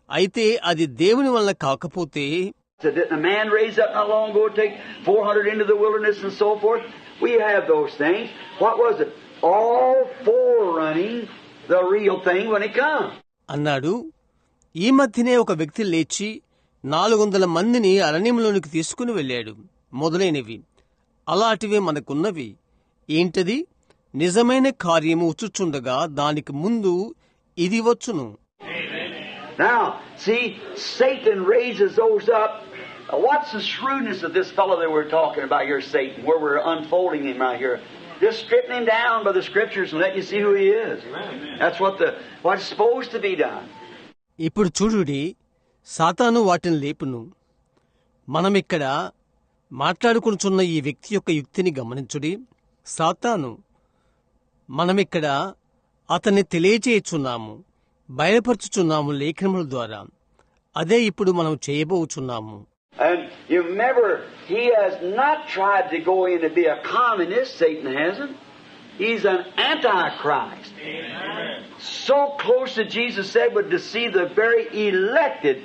అయితే అది దేవుని వలన కాకపోతే... Didn't a man raise up not long ago to take 400 into the wilderness and so forth? We have those things. What was it? All forerunning the real thing when it comes. అన్నాడు. ఈ మధ్యనే ఒక వ్యక్తి లేచి 400 మందిని అరణ్యంలోనికి తీసుకుని వెళ్ళాడు మొదలైనవి. అలాంటివే మనకున్నవి. ఏంటది? నిజమైన కార్యము వచ్చుచుండగా దానికి ముందు ఇది వచ్చును. Now, see, Satan raises those up. What's the shrewdness of this fellow that we're talking about here, Satan, where we're unfolding him right here? Just stripping him down by the Scriptures and letting you see who he is. That's what's supposed to be done. ఇప్పుడు చూడుడి, సాతాను వాటిని లేపును. మనమిక్కడ మాట్లాడుకుంటున్న ఈ వ్యక్తి యొక్క యుక్తిని గమనించుడి. సాతాను మనమిక్కడ అతన్ని తెలియచేయుచున్నాము, బయలుపరచుచున్నాము లేఖనముల ద్వారా. అదే ఇప్పుడు మనం చేయబోచున్నాము. And you remember, he has not tried to go in to be a communist. Satan hasn't. He's an antichrist. So close that Jesus said would deceive the very elected.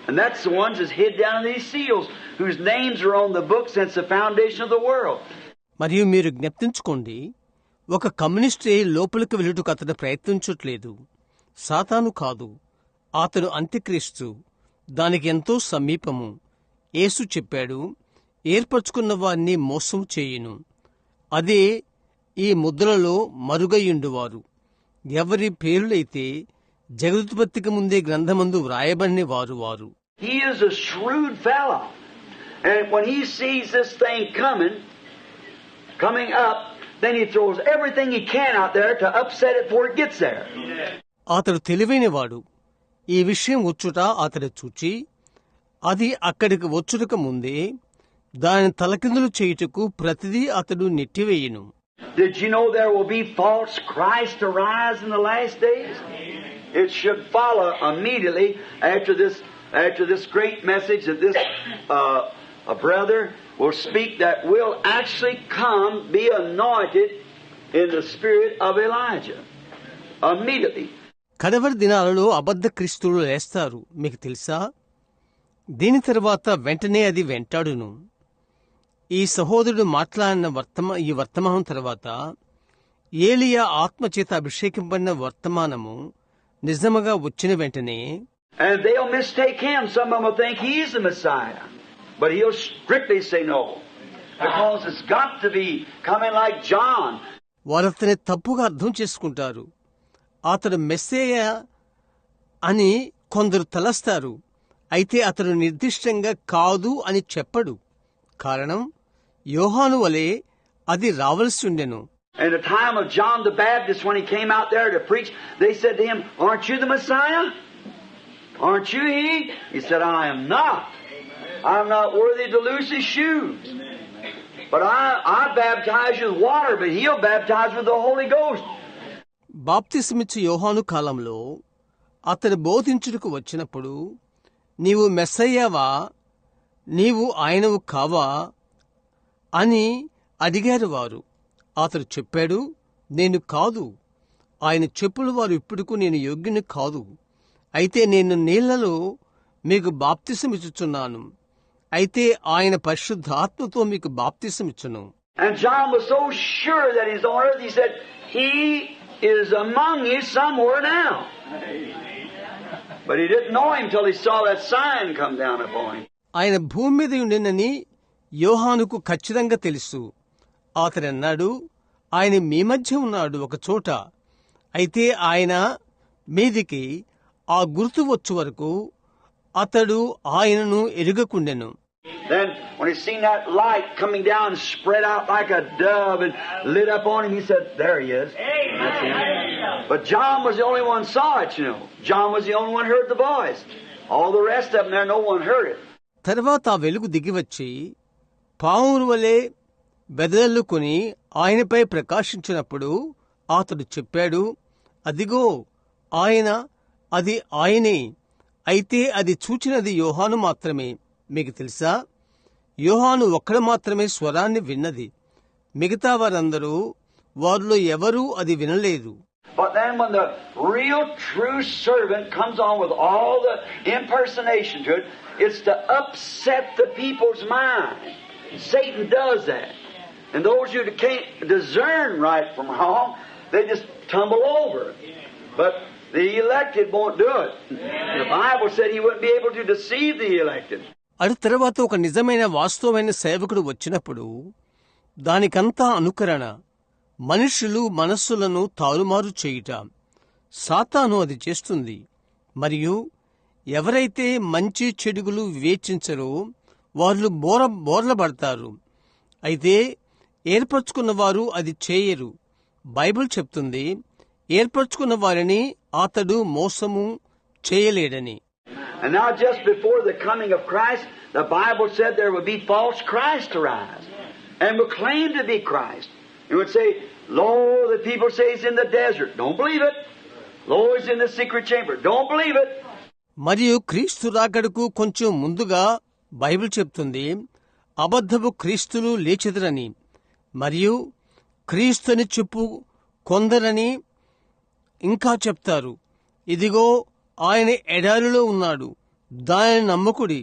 And that's the ones that's hid down in these seals, whose names are on the book since the foundation of the world. మరియు మీరు జ్ఞప్తించుకోండి, ఒక కమ్యూనిస్టే లోపలికి వెళ్ళుటకు అతను ప్రయత్నించట్లేదు. సాతాను కాదు, అతడు అంత్యక్రీస్తు. దానికి ఎంతో సమీపము. యేసు చెప్పాడు, ఏర్పరచుకున్న వారిని మోసం చేయును. అదే ఈ ముద్రలలో మరుగయ్యుండువారు. ఎవరి పేరులైతే జగదుత్పత్తికి ముందే గ్రంథమందు వ్రాయబడిన వారు. He is a shrewd fellow. And when he sees this thing coming up, then he throws everything he can out there to upset it before it gets there. అతడు తెలివైనవాడు. ఈ విషయం వచ్చుట అతడు చూచి, అది అక్కడికి వచ్చుటకు ముందే దాని తలకిందులు చేయుటకు ప్రతిదీ అతడు నెట్టివేయును. Did you know there will be false Christ arise in the last days? It should follow immediately after this great message that this a brother will speak that will actually come, be anointed in the spirit of Elijah. Immediately. కడవరి దినాలలో అబద్ధ క్రీస్తులు లేస్తారు, మీకు తెలుసా? దీని తరువాత వెంటనే అది వెంటాడును. ఈ సహోదరుడు మాట్లాడిన ఈ వర్తమానం తర్వాత ఏలియా ఆత్మచేత అభిషేకింపడిన వర్తమానము నిజముగా వచ్చిన వెంటనే, and they'll mistake him. Some of them will think he's the Messiah, but he'll strictly say no, because it's got to be coming like John. వారతని తప్పుగా అర్థం చేసుకుంటారు. అతడు మెస్సేయ అని కొందరు తలస్తారు. అయితే అతడు నిర్దిష్టంగా కాదు అని చెప్పడు. కారణం, యోహాను వలె అది రావలసి ఉండెను. In the time of John the Baptist, when he came out there to preach, they said to him, "Aren't you the Messiah? Aren't you he?" He said, "I am not. I'm not worthy to loose his shoes. But I baptize you with water, but he'll baptize with the Holy Ghost." బాప్తిసమిచ్చు యోహాను కాలంలో అతడు బోధించుటకు వచ్చినప్పుడు, నీవు మెస్సయ్యావా, నీవు ఆయనవు కావా అని అడిగారు వారు. అతడు చెప్పాడు, నేను కాదు. ఆయన చెప్పులు వారు ఇప్పుడుకు నేను యోగ్యుని కాదు. అయితే నేను నీళ్లలో మీకు బాప్తిసమిచ్చుచున్నాను. అయితే ఆయన పరిశుద్ధాత్మతో మీకు బాప్తిసమిచ్చును. And John was so sure that he's on earth, he said, "He is among you somewhere now." But he didn't know him till he saw that sign come down upon him. ఆయన భూమి మీద ఉండెనని యోహానుకు ఖచ్చితంగా తెలుసు. అతడన్నాడు, ఆయన మీ మధ్య ఉన్నాడు ఒక చోట. అయితే ఆయన మీదికి ఆ గుర్తు వచ్చు వరకు అతడు ఆయనను ఎరుగకుండెను. Then when he seen that light coming down and spread out like a dove and lit up on him, he said, "There he is." That's him. But John was the only one saw it, you know. John was the only one heard the voice. All the rest of them there, no one heard it. తర్వాత ఆ వెలుగు దిగివచ్చి పావురు వలె బెదల్లుకుని ఆయనపై ప్రకాశించినప్పుడు అతడు చెప్పాడు, అదిగో ఆయన, అది ఆయనే. అయితే అది చూచినది యోహాను మాత్రమే. మీకు తెలుసా, యోహాను ఒక్కడు మాత్రమే స్వరాన్ని విన్నది. మిగతా వారందరూ వారిలో ఎవరూ అది వినలేదు. But then when the real true servant comes on with all the impersonation to it, it's to upset the people's mind. Satan does that. And those who can't discern right from wrong, they just tumble over. But the elected won't do it. The Bible said he wouldn't be able to deceive the elected. అటు తర్వాత ఒక నిజమైన వాస్తవమైన సేవకుడు వచ్చినప్పుడు దానికంతా అనుకరణ, మనుషులు మనస్సులను తారుమారు చేయుట. సాతాను అది చేస్తుంది. మరియు ఎవరైతే మంచి చెడుగులు వివేచించరో వాళ్ళు బోర్లబడతారు. అయితే ఏర్పరచుకున్న వారు అది చేయరు. బైబిల్ చెప్తుంది, ఏర్పరచుకున్న వారిని అతడు మోసము చేయలేడని. And now just before the coming of Christ, the Bible said there would be false Christ arise and would claim to be Christ. It would say, lo, the people say he's in the desert. Don't believe it. Lo, he's in the secret chamber. Don't believe it. మరియు క్రీస్తు రాకడకు కొంచెం ముందుగా Bible చెప్తుంది, అబద్ధపు క్రీస్తులు లేచెదరని, మరియు క్రీస్తుని చెప్పు కొందరని ఇంకా చెప్తారు. ఇదిగో ఆయన ఎడారిలో ఉన్నాడు, దానిని నమ్మకుడి.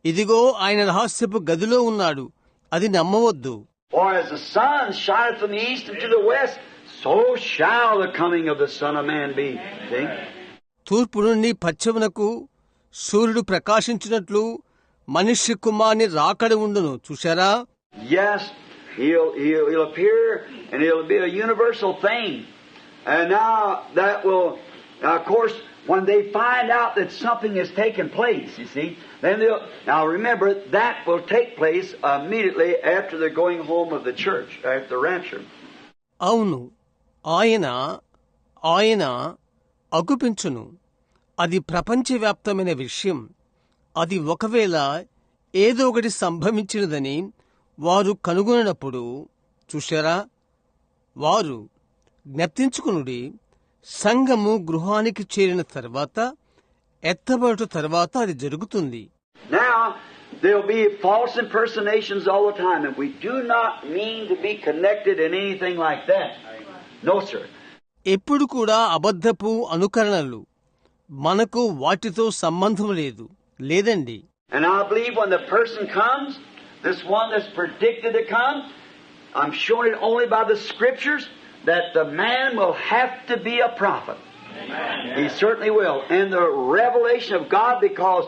ఇదిగో ఆయన రహస్యపు గదిలో ఉన్నాడు, అది నమ్మవద్దు. For as the sun shineth from the east into the west, so shall the coming of the Son of Man be. See? తూర్పు నుండి పశ్చిమనకు సూర్యుడు ప్రకాశించినట్లు మనుష్య కుమారుని రాకడ ఉండును. చూశారా? Yes, he'll appear and it'll be a universal thing. And now that will, of course, when they find out that something has taken place, you see, then they'll, now remember, that will take place immediately after the going home of the church, after the rapture. అవును, ఆయన అగుపించును. అది ప్రపంచవ్యాప్తమైన విషయం. అది ఒకవేళ ఏదో ఒకటి సంభవించినదని వారు కనుగొనప్పుడు, చూశారా, వారు జ్ఞప్తించుకునుడి, సంఘము గృహానికి చేరిన తర్వాత, ఎత్తబడుట తర్వాత అది జరుగుతుంది. Now, there'll be false impersonations all the time, and we do not mean to be connected in anything like that. No, sir. ఎప్పుడు కూడా అబద్ధపు అనుకరణలు, మనకు వాటితో సంబంధం లేదండి. And I believe when the person comes, this one that's predicted to come, I'm showing it only by the scriptures, that the man will have to be a prophet. Amen. He certainly will. And the revelation of God, because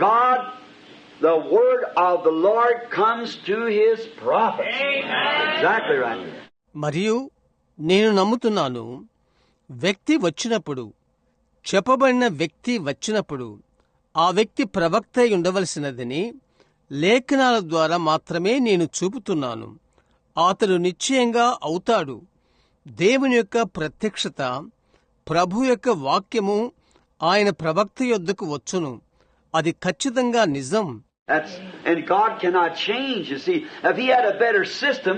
God, the word of the Lord comes to his prophets. Amen. Exactly right. మరియు నేను నమ్ముతున్నాను, వ్యక్తి వచ్చినప్పుడు, చెప్పబడిన వ్యక్తి వచ్చినప్పుడు, ఆ వ్యక్తి ప్రవక్త ఉండవలసినదని లేఖనాల ద్వారా మాత్రమే నేను చూపుతున్నాను. అతడు నిశ్చయంగా అవుతాడు. దేవుని యొక్క ప్రత్యక్షత, ప్రభు యొక్క వాక్యము ఆయన ప్రవక్త యొద్దకు వచ్చును. అది ఖచ్చితంగా నిజం. And God cannot change. You see, if he had a better system,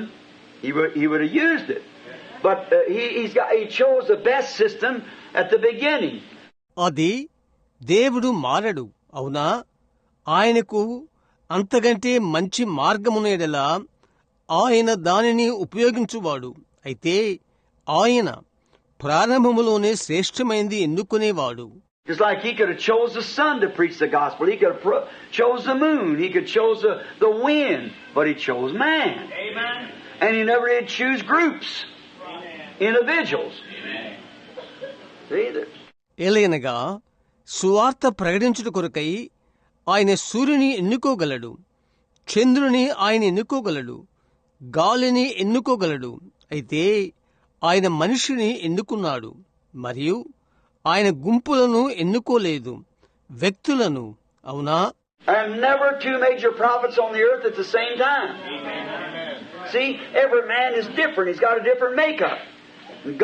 he would have used it. But he chose the best system at the beginning. అది దేవుడు మారడు, అవునా? ఆయనకు అంతకంటే మంచి మార్గమునేడలా ఆయన దానిని ఉపయోగించువాడు. అయితే ఆయన ప్రారంభములోనే శ్రేష్టమైంది ఎన్నుకునేవాడు. Just like he could have chose the sun to preach the gospel. He could have chose the moon. He could chose the wind. But he chose man. Amen. And he never did choose groups. Amen. Individuals. Amen. See that? ఏలయనగా సువార్త ప్రకటించుట కొరకై ఆయన సూర్యుని ఎన్నుకోగలడు, చంద్రుని ఆయన ఎన్నుకోగలడు, గాలిని ఎన్నుకోగలడు. అయితే ఆయన మనిషిని ఎన్నుకున్నాడు. మరియు ఆయన గుంపులను ఎన్నుకోలేదు, వ్యక్తులను. అవునా? And never two major prophets on the earth at the same time. Amen. See, every man is different. He's got a different makeup.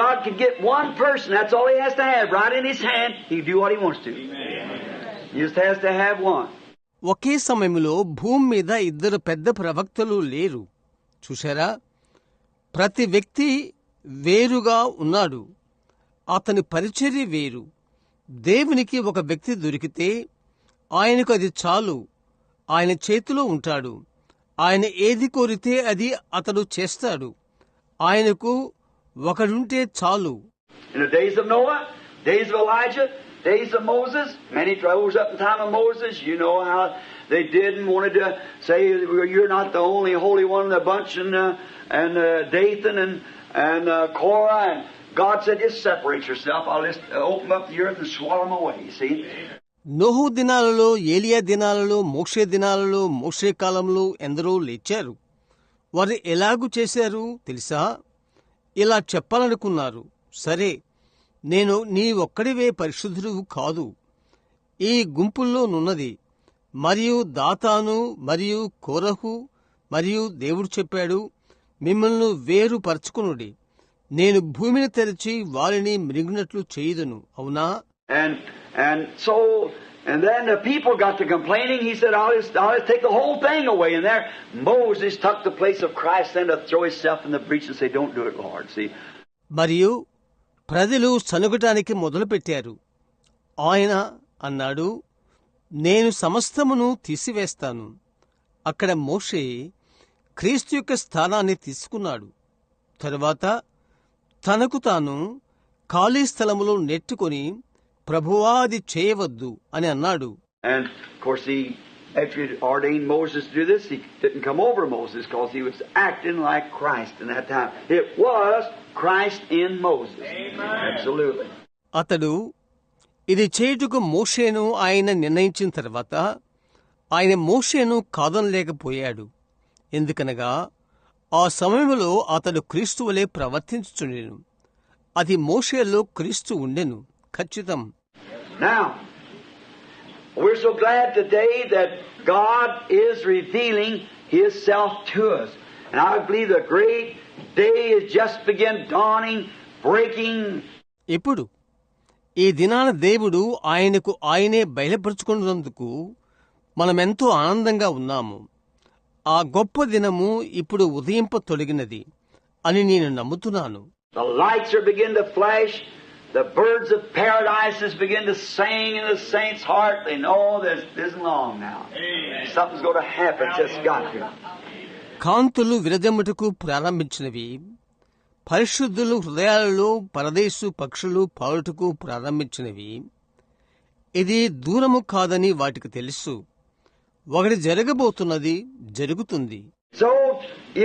God can get one person. That's all he has to have right in his hand. He can do what he wants to. Amen. He just has to have one. ఒకే సమయంలో భూమి మీద ఇద్దరు పెద్ద ప్రవక్తలు లేరు. చూశారా? ప్రతి వ్యక్తి వేరుగా ఉన్నాడు. అతని పరిచర్య వేరు. దేవునికి ఒక వ్యక్తి దొరికితే ఆయనకు అది చాలు. ఆయన చేతిలో ఉంటాడు. ఆయన ఏది కోరితే అది అతడు చేస్తాడు. ఆయనకు ఒకడుంటే చాలు. In the days of Noah, days of Elijah, days of Moses, many rose up in the time of Moses. You know how they did and wanted to say, you're not the only holy one in the bunch, and Dathan and Korah, and God said, just separate yourself. I'll just open up the earth and swallow them away. You see? నోహు దినాలలో, ఏలియా దినాలలో, మోషే దినాలలో, మోషే కాలంలో ఎందరో లేచారు. వారు ఎలాగూ చేశారు తెలుసా? ఇలా చెప్పాలనుకున్నారు, సరే, నేను నీ ఒక్కడివే పరిశుద్ధుడు కాదు, ఈ గుంపుల్లోనున్నది మరియు దాతాను మరియు కోరహు మరియు దేవుడు చెప్పాడు, మిమ్మల్ని వేరుపరచుకునుడి, నేను భూమిని తెరచి వారిని మృంగినట్లు చేయుదును. అవునా? And then the people got to complaining. He said, I'll just take the whole thing away. And there Moses took the place of Christ then to throw himself in the breach and say, don't do it, Lord. See? మరియు ప్రజలు సనుగటానికి మొదలుపెట్టారు. ఆయన అన్నాడు, నేను సమస్తమును తీసివేస్తాను. అక్కడ మోషే క్రీస్తు యొక్క స్థానాన్ని తీసుకున్నాడు. తరువాత తనకు తాను ఖాళీ స్థలములో నెట్టుకొని, ప్రభువా అది చేయవద్దు అని అన్నాడు. And of course after he ordained Moses to do this, he didn't come over Moses because he was acting like Christ in that time. It was Christ in Moses. Amen. Absolutely. అతడు ఇది చేయుటకు మోషేను ఆయన నిర్ణయించిన తర్వాత ఆయన మోషేను కాదనలేకపోయాడు. ఎందుకనగా ఆ సమయంలో అతడు క్రీస్తు వలె ప్రవర్తించుచుండెను. అది మోషేలో క్రీస్తు ఉండెను. ఖచ్చితం. Now, we're so glad today that God is revealing His self to us. And I believe the great day is just begin dawning, breaking. ఇప్పుడు ఈ దినాన దేవుడు ఆయనకు ఆయనే బయలుపరుచుకున్నందుకు మనమెంతో ఆనందంగా ఉన్నాము. ఆ గొప్ప దినము ఇప్పుడు ఉదయింప తొలగినది అని నేను నమ్ముతున్నాను. The lights are beginning to flash. The birds of paradise begin to sing in the saints' heart. They know this isn't long now. Amen. Something's going to happen. Just got to. కాంతులు విరజమ్ముటకు ప్రారంభించినవి. పరిశుద్ధులు హృదయాలలో పరదేశు పక్షులు పాడుటకు ప్రారంభించినవి. ఇది దూరము కాదని వాటికి తెలుసు. ఒకటి జరగబోతున్నది, జరుగుతుంది. So,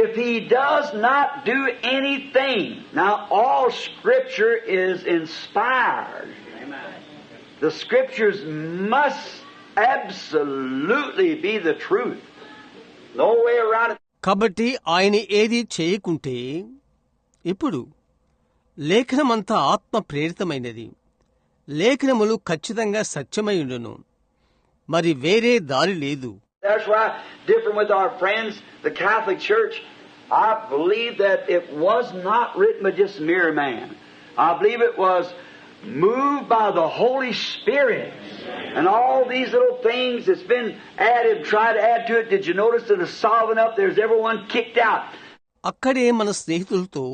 if he does not do anything, now all Scripture is inspired. Amen. The Scriptures must absolutely be the truth. No way around it. కాబట్టి ఆయన ఏది చేయకుంటే, ఇప్పుడు లేఖనమంతా ఆత్మ ప్రేరితమైనది, లేఖనములు ఖచ్చితంగా సత్యమైయుండును, మరి వేరే దారి లేదు. That's why, different with our friends, the Catholic Church, I believe that it was not written by just mere man. I believe it was moved by the Holy Spirit. And all these little things that's been added, tried to add to it, did you notice that it's solving up, there's everyone kicked out. అక్కడే మన స్నేహితులతో,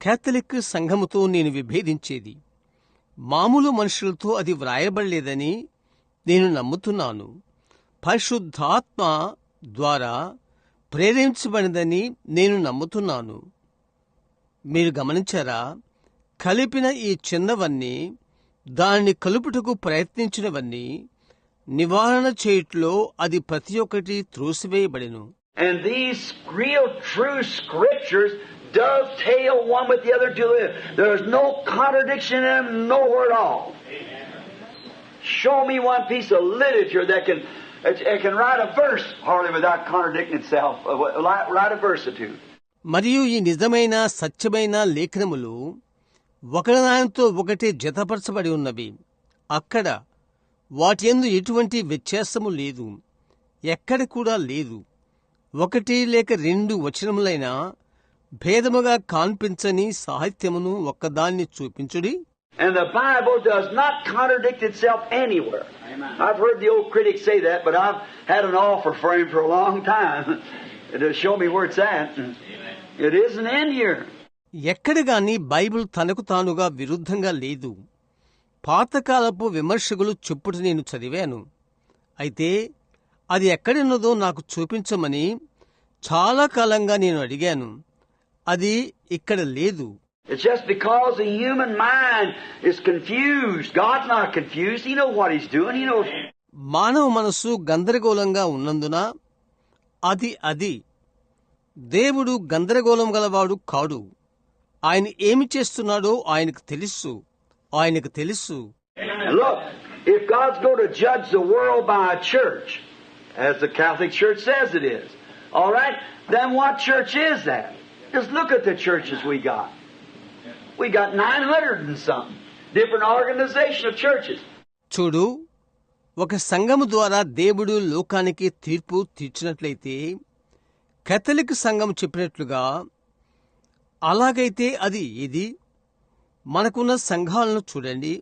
Catholic సంఘముతో నేను విభేదించేది, మామూలు మనుషులతో అది వ్రాయబడలేదని నేను నమ్ముతున్నాను. పరిశుద్ధాత్మ ద్వారా ప్రేరేపించబడిందని నేను నమ్ముతున్నాను. మీరు గమనించారా? కలిపిన ఈ చిన్నవన్నీ, దానిని కలుపుటకు ప్రయత్నించినవన్నీ నివారణ చేయుట్లో అది ప్రతి ఒక్కటి త్రోసివేయబడెను. And these real true Scriptures dovetail one with the other to live. There's no contradiction in them nowhere at all. Show me one piece of literature that can write a verse hardly without contradicting itself. Write a verse or two. మరియు ఈ నిజమైన సత్యమైన లేఖనములు ఒకదానితో ఒకటి జతపరచబడి ఉన్నవి. అక్కడ వాటి యందు ఎటువంటి వ్యత్యాసము లేదు, ఎక్కడ కూడా లేదు. ఒకటి లేక రెండు వచనములైనా భేదముగా కాన్పించని సాహిత్యమును ఒక్కదాన్ని చూపించుడి. And the Bible does not contradict itself anywhere. Amen. I've heard the old critics say that, but I've had an offer for him for a long time to show me where it's at. Amen. It isn't in here. ఎక్కడ గాని Bible తనకు తానుగా విరుద్ధంగా లేదు. పాతకాలపు విమర్శకులు చెప్పుట నేను చదివాను. అయితే అది ఎక్కడున్నదో నాకు చూపించమని చాలా కాలంగా నేను అడిగాను. అది ఇక్కడ లేదు. It's just because the human mind is confused. God's not confused. He knows what He's doing. He knows. మానవ మనస్సు గందరగోళంగా ఉన్నందున అది దేవుడు గందరగోళం గలవాడు కాడు. ఆయన ఏమి చేస్తున్నాడో ఆయనకు తెలుసు. And look, if God's going to judge the world by a church, as the Catholic Church says it is, All right? Then what church is that? Just look at the churches we got. We got 900 and something different organization of churches. చూడు, ఒక సంఘము ద్వారా దేవుడు లోకానికి తీర్పు తీర్చినట్లయితే Catholic సంఘం చెప్పినట్లుగా అలాగైతే అది ఇది. మనకున్న సంఘాలను చూడండి.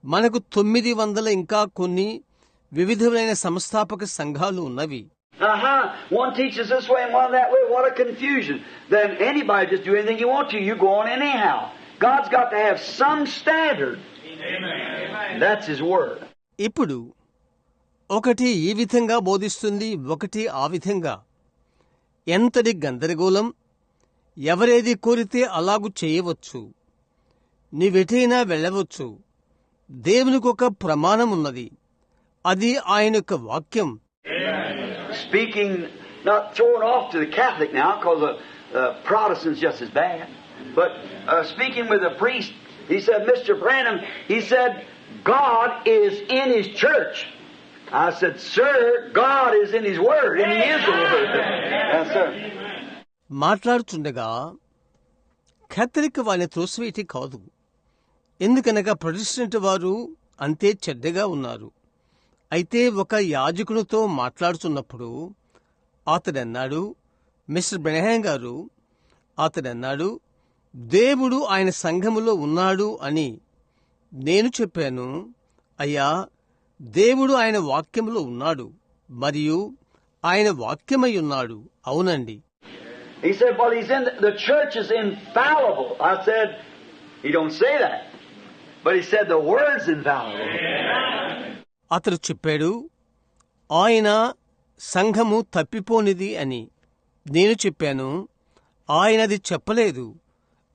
మనకు 900 ఇంకా కొన్ని వివిధమైన సంస్థాపక సంఘాలు ఉన్నవి. One teaches this way and one that way. What a confusion. Then anybody just do anything you want to. You go on anyhow. God's got to have some standard. Amen. That's His Word. ఇప్పుడు ఒకటి ఈ విధంగా బోధిస్తుంది, ఒకటి ఆ విధంగా. ఎంతటి గందరగోళం! ఎవరేది కోరితే అలాగు చేయవచ్చు. నీవెటైనా వెళ్ళవచ్చు. దేవునికొక ప్రమాణమున్నది. అది ఆయన యొక్క వాక్యం. Speaking, not throwing off to the Catholic now, because Protestants just as bad. But speaking with a priest, he said, Mr. Branham, he said, God is in His church. I said, sir, God is in His Word, and He is the Word. Yes, sir. మాట్లాడుతుండగా Catholic వారిని త్రోసివేటి కాదు. ఎందుకనగా Protestant వారు అంతే చెడ్డగా ఉన్నారు. అయితే ఒక యాజకునితో మాట్లాడుతున్నప్పుడు అతడన్నాడు, మిస్టర్ బ్రెనహాం గారు, అతడన్నాడు, దేవుడు ఆయన సంఘములో ఉన్నాడు అని. నేను చెప్పాను, అయ్యా, దేవుడు ఆయన వాక్యములో ఉన్నాడు మరియు ఆయన వాక్యమై ఉన్నాడు. అవునండి. He said, well, He's in the church is infallible. I said, He don't say that. But He said the Word's infallible. అతడు చెప్పాడు, ఆయన సంఘము తప్పిపోనిది అని. నేను చెప్పాను, ఆయనది చెప్పలేదు.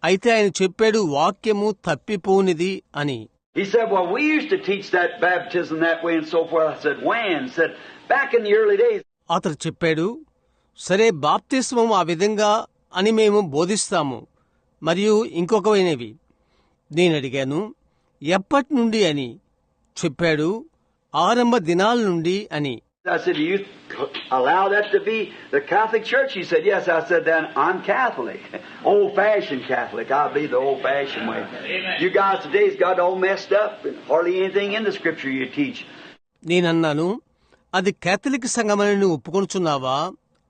అయితే ఆయన చెప్పాడు, వాక్యము తప్పిపోనిది అని. He said, well, we used to teach that baptism that way and so forth. I said, when? He said, back in the early days. అతడు చెప్పాడు, సరే, బాప్తిస్మం ఆ విధంగా అని మేము బోధిస్తాము మరియు ఇంకొకవైనవి. నేనడిగాను, ఎప్పటి నుండి అని. చెప్పాడు, ఆరంభ దినాల నుండి అని. I said, do you allow that to be the Catholic Church? He said, yes. I said, then I'm Catholic. Old-fashioned Catholic. I believe the old-fashioned way. Amen. You guys today's got all messed up and hardly anything in the Scripture you teach. నేనన్నాను, అది Catholic సంఘమని నువ్వు ఒప్పుకొనుచున్నావా?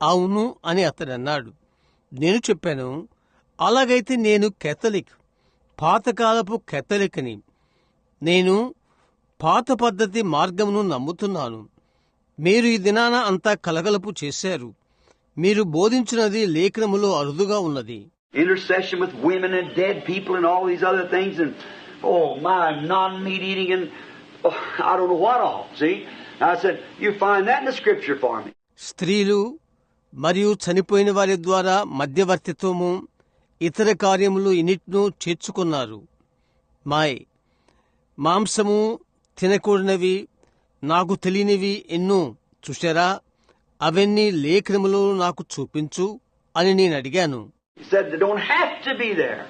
అవును అని అతడన్నాడు. నేను చెప్పాను, అలాగైతే నేను Catholic, పాతకాలపు కేథలిక్ని. నేను పాత పద్ధతి మార్గమును నమ్ముతున్నాను. మీరు ఈ దినాన అంతా కలగలపు చేశారు. మీరు బోధించినది లేఖనములో అరుదుగా ఉన్నది. Intercession with women and dead people and all these other things and non-meat eating and I don't know what all. See? I said, you find that in the Scripture for me. స్త్రీలు మరియు చనిపోయిన వారి ద్వారా మధ్యవర్తిత్వము, ఇతర కార్యములు ఇన్నిటిను చేర్చుకున్నారు. మాంసము తినకూడనివి, నాకు తెలియనివి ఎన్నో చూశారా? అవన్నీ లేఖనములో నాకు చూపించు అని నేను అడిగాను. He said they don't have to be there.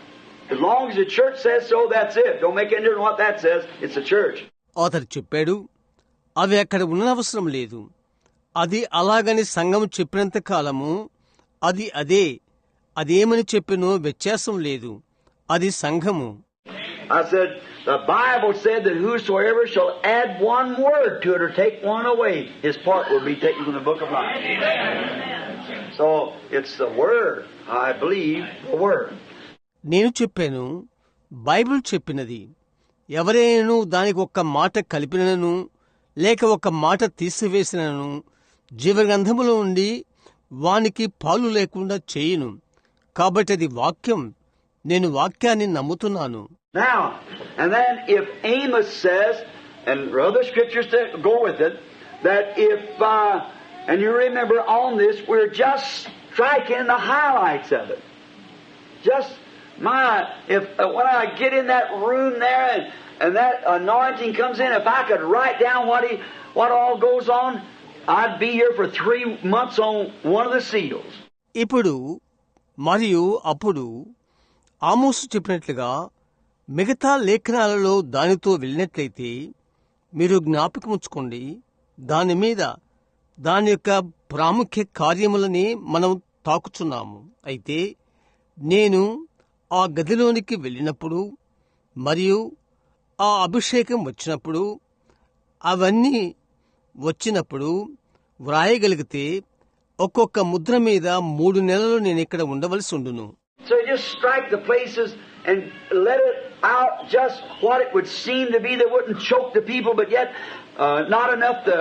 As long as the church says so, that's it. Don't make any difference what that says. It's the church. అతడు చెప్పాడు, అవి అక్కడ ఉండనవసరం లేదు. అది అలాగని సంఘం చెప్పినంత కాలము అది అదే. అదేమని చెప్పినో వ్యత్యాసం లేదు. అది సంఘము. I said, the Bible said that whosoever shall add one word to it or take one away, his part will be taken from the book of life. So, it's the Word. I believe the Word. నేను చెప్పాను, Bible చెప్పినది, ఎవరైనా దానికి ఒక్క మాట కలిపినను లేక ఒక్క మాట తీసివేసినను జీవగ్రంథములో నుండి వానికి పాలు లేకుండా చేయును. కాబట్టి అది వాక్యం. నేను వాక్యాన్ని నమ్ముతున్నాను. Now, and then if Amos says, and other scriptures that go with it, that if, and you remember on this, we're just striking the highlights of it. Just when I get in that room there and that anointing comes in, if I could write down what all goes on, I'd be here for 3 months on one of the seals. ఇప్పుడు మరియు అప్పుడు ఆమోసు చెప్పినట్లుగా మిగతా లేఖనాలలో దానితో వెళ్ళినట్లయితే మీరు జ్ఞాపకముంచుకోండి, దాని మీద దాని యొక్క ప్రాముఖ్య కార్యములని మనం తాకుచున్నాము. అయితే నేను ఆ గదిలోనికి వెళ్ళినప్పుడు మరియు ఆ అభిషేకం వచ్చినప్పుడు అవన్నీ వచ్చినప్పుడు వ్రాయగలిగితే ఒక్కొక్క ముద్ర మీద 3 నెలలు నేను ఇక్కడ ఉండవలసి ఉండును. So just strike the places and let it out just what it would seem to be that wouldn't choke the people, but yet not enough to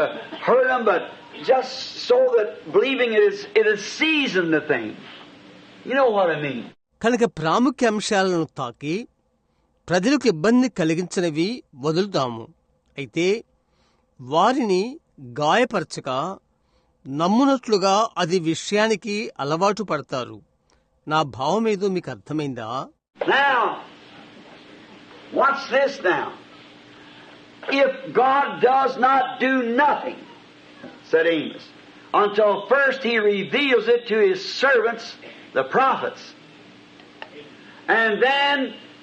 hurt them, but just so that believing it is season the thing. You know what I mean? కనుక ప్రాముఖ్య అంశాలను తాకి ప్రజలకు ఇబ్బంది కలిగించినవి వదులుతాము. అయితే వారిని గాయపరచక నమ్మునట్లుగా అది విషయానికి అలవాటు పడతారు. నా భావమేదో మీకు అర్థమైందా? Now, watch this now. If God does not do nothing, said Amos, until first He reveals it to His servants, the prophets. And then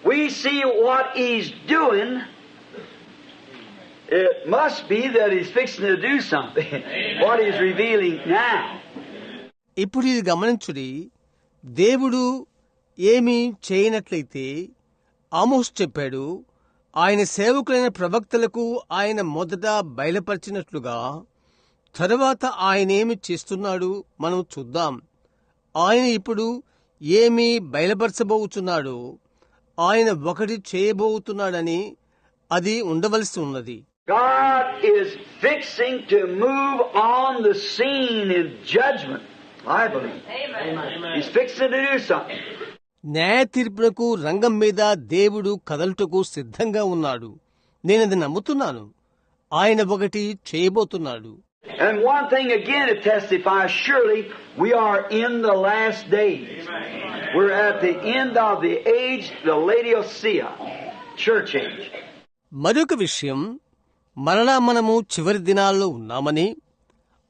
we see what He's doing. It must be that He's fixing to do something. What He's revealing now. ఇప్పుడు ఇది గమనించుడి. దేవుడు ఏమీ చేయనట్లయితే ఆమోస్ చెప్పాడు, ఆయన సేవకులైన ప్రవక్తలకు ఆయన మొదట బయలుపరిచినట్లుగా తరువాత ఆయనేమి చేస్తున్నాడు మనం చూద్దాం. ఆయన ఇప్పుడు ఏమి బయలుపరచబోతున్నాడో ఆయన ఒకటి చేయబోతున్నాడని అది ఉండవలసి ఉన్నది. God is fixing to move on the scene in judgment, I believe. Amen. He's fixing to do something. న్యాయ తీర్పునకు రంగం మీద దేవుడు కదలుటకు సిద్ధంగా ఉన్నాడు. నేనది నమ్ముతున్నాను. ఆయన ఒకటి చేయబోతున్నాడు. And one thing again to testify, surely we are in the last days. We're at the end of the age, the Laodicea church age. మరొక విషయం, మరలా మనము చివరి దినాల్లో ఉన్నామని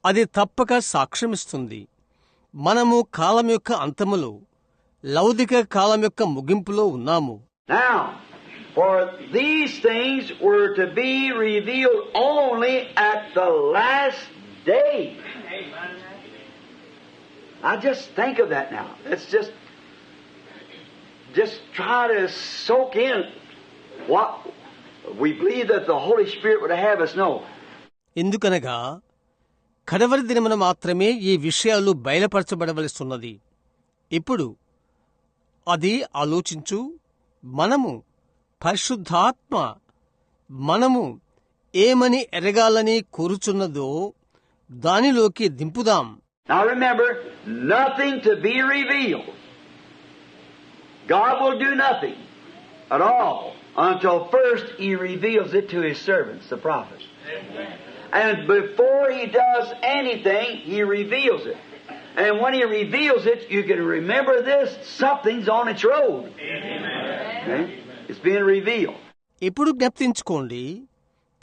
అది తప్పక సాక్ష్యమిస్తుంది. మనము కాలం యొక్క అంతములో, లౌకిక కాలం యొక్క ముగింపులో ఉన్నాము. Now, for these things were to be revealed only at the last day. Now just think of that now. Let's just try to soak in what we believe that the Holy Spirit would have us know. ఎందుకనగా కడవరి దినమున మాత్రమే ఈ విషయాలు బయలుపరచబడవలసిన్నది. ఇప్పుడు అది ఆలోచించు. మనము పరిశుద్ధాత్మ మనము ఏమని ఎరగాలని కోరుచున్నదో దానిలోకి దింపుదాం. Now remember, nothing to be revealed. God will do nothing at all until first He reveals it to His servants, the prophets. And before He does anything, He reveals it. And when He reveals it, you can remember this, something's on its road. Okay? It's being revealed. ఇప్పుడు జ్ఞప్తించుకోండి,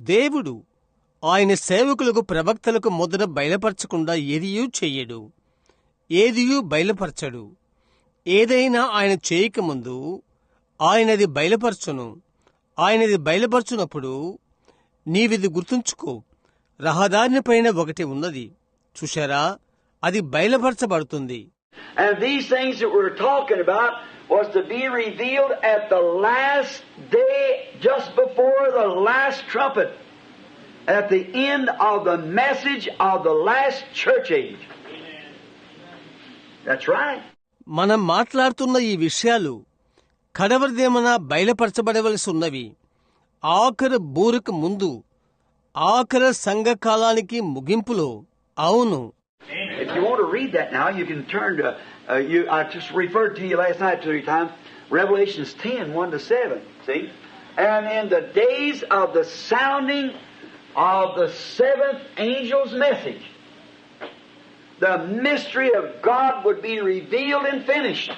దేవుడు ఆయన సేవకులకు ప్రవక్తలకు మొదట బయలుపరచకుండా ఏదియూ చెయ్యడు, ఏదియూ బయలుపరచడు. ఏదైనా ఆయన చేయకముందు ఆయనది బయలుపరచును. ఆయనది బయలుపరచునప్పుడు నీవిది గుర్తుంచుకో, రహదారిని పైన ఒకటి ఉన్నది చూశారా, అది బయలుపరచబడుతుంది. And these things that we're talking about was to be revealed at the last day, just before the last trumpet, at the end of the message of the last church age. That's right. మనం మాట్లాడుతున్న ఈ విషయాలు కడవరిదేమన బయలుపరచబడవలసి ఉన్నవి. ఆఖరు బూరకు ముందు, ఆఖరు సంఘకాలానికి ముగింపులో. అవును. If you want to read that now, you can turn to, I just referred to you last night 3 times, Revelations 10, 1-7, see? And in the days of the sounding of the 7th angel's message, the mystery of God would be revealed and finished.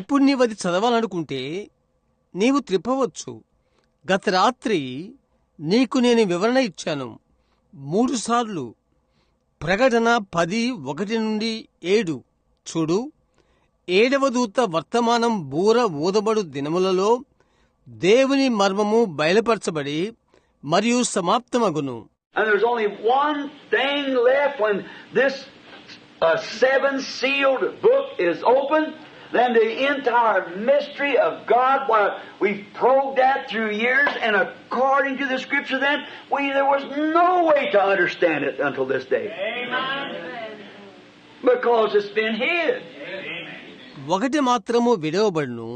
ఇప్పుడు నీవది చదవాలనుకుంటే నీవు త్రిప్పవచ్చు. గత రాత్రి నీకు నేను వివరణ ఇచ్చాను 3 సార్లు. ప్రకటన 10:1-7. చూడు, 7వ దూత వర్తమానం బూర ఊదబడు దినములలో దేవుని మర్మము బయలుపరచబడి మరియు సమాప్తమగును. And there's only one thing left when this seven-sealed book is open. Then the entire mystery of God, what we've probed that through years, and according to the Scripture then, there was no way to understand it until this day. Amen. Because it's been hid. ఒకటి మాత్రము విడవబడును.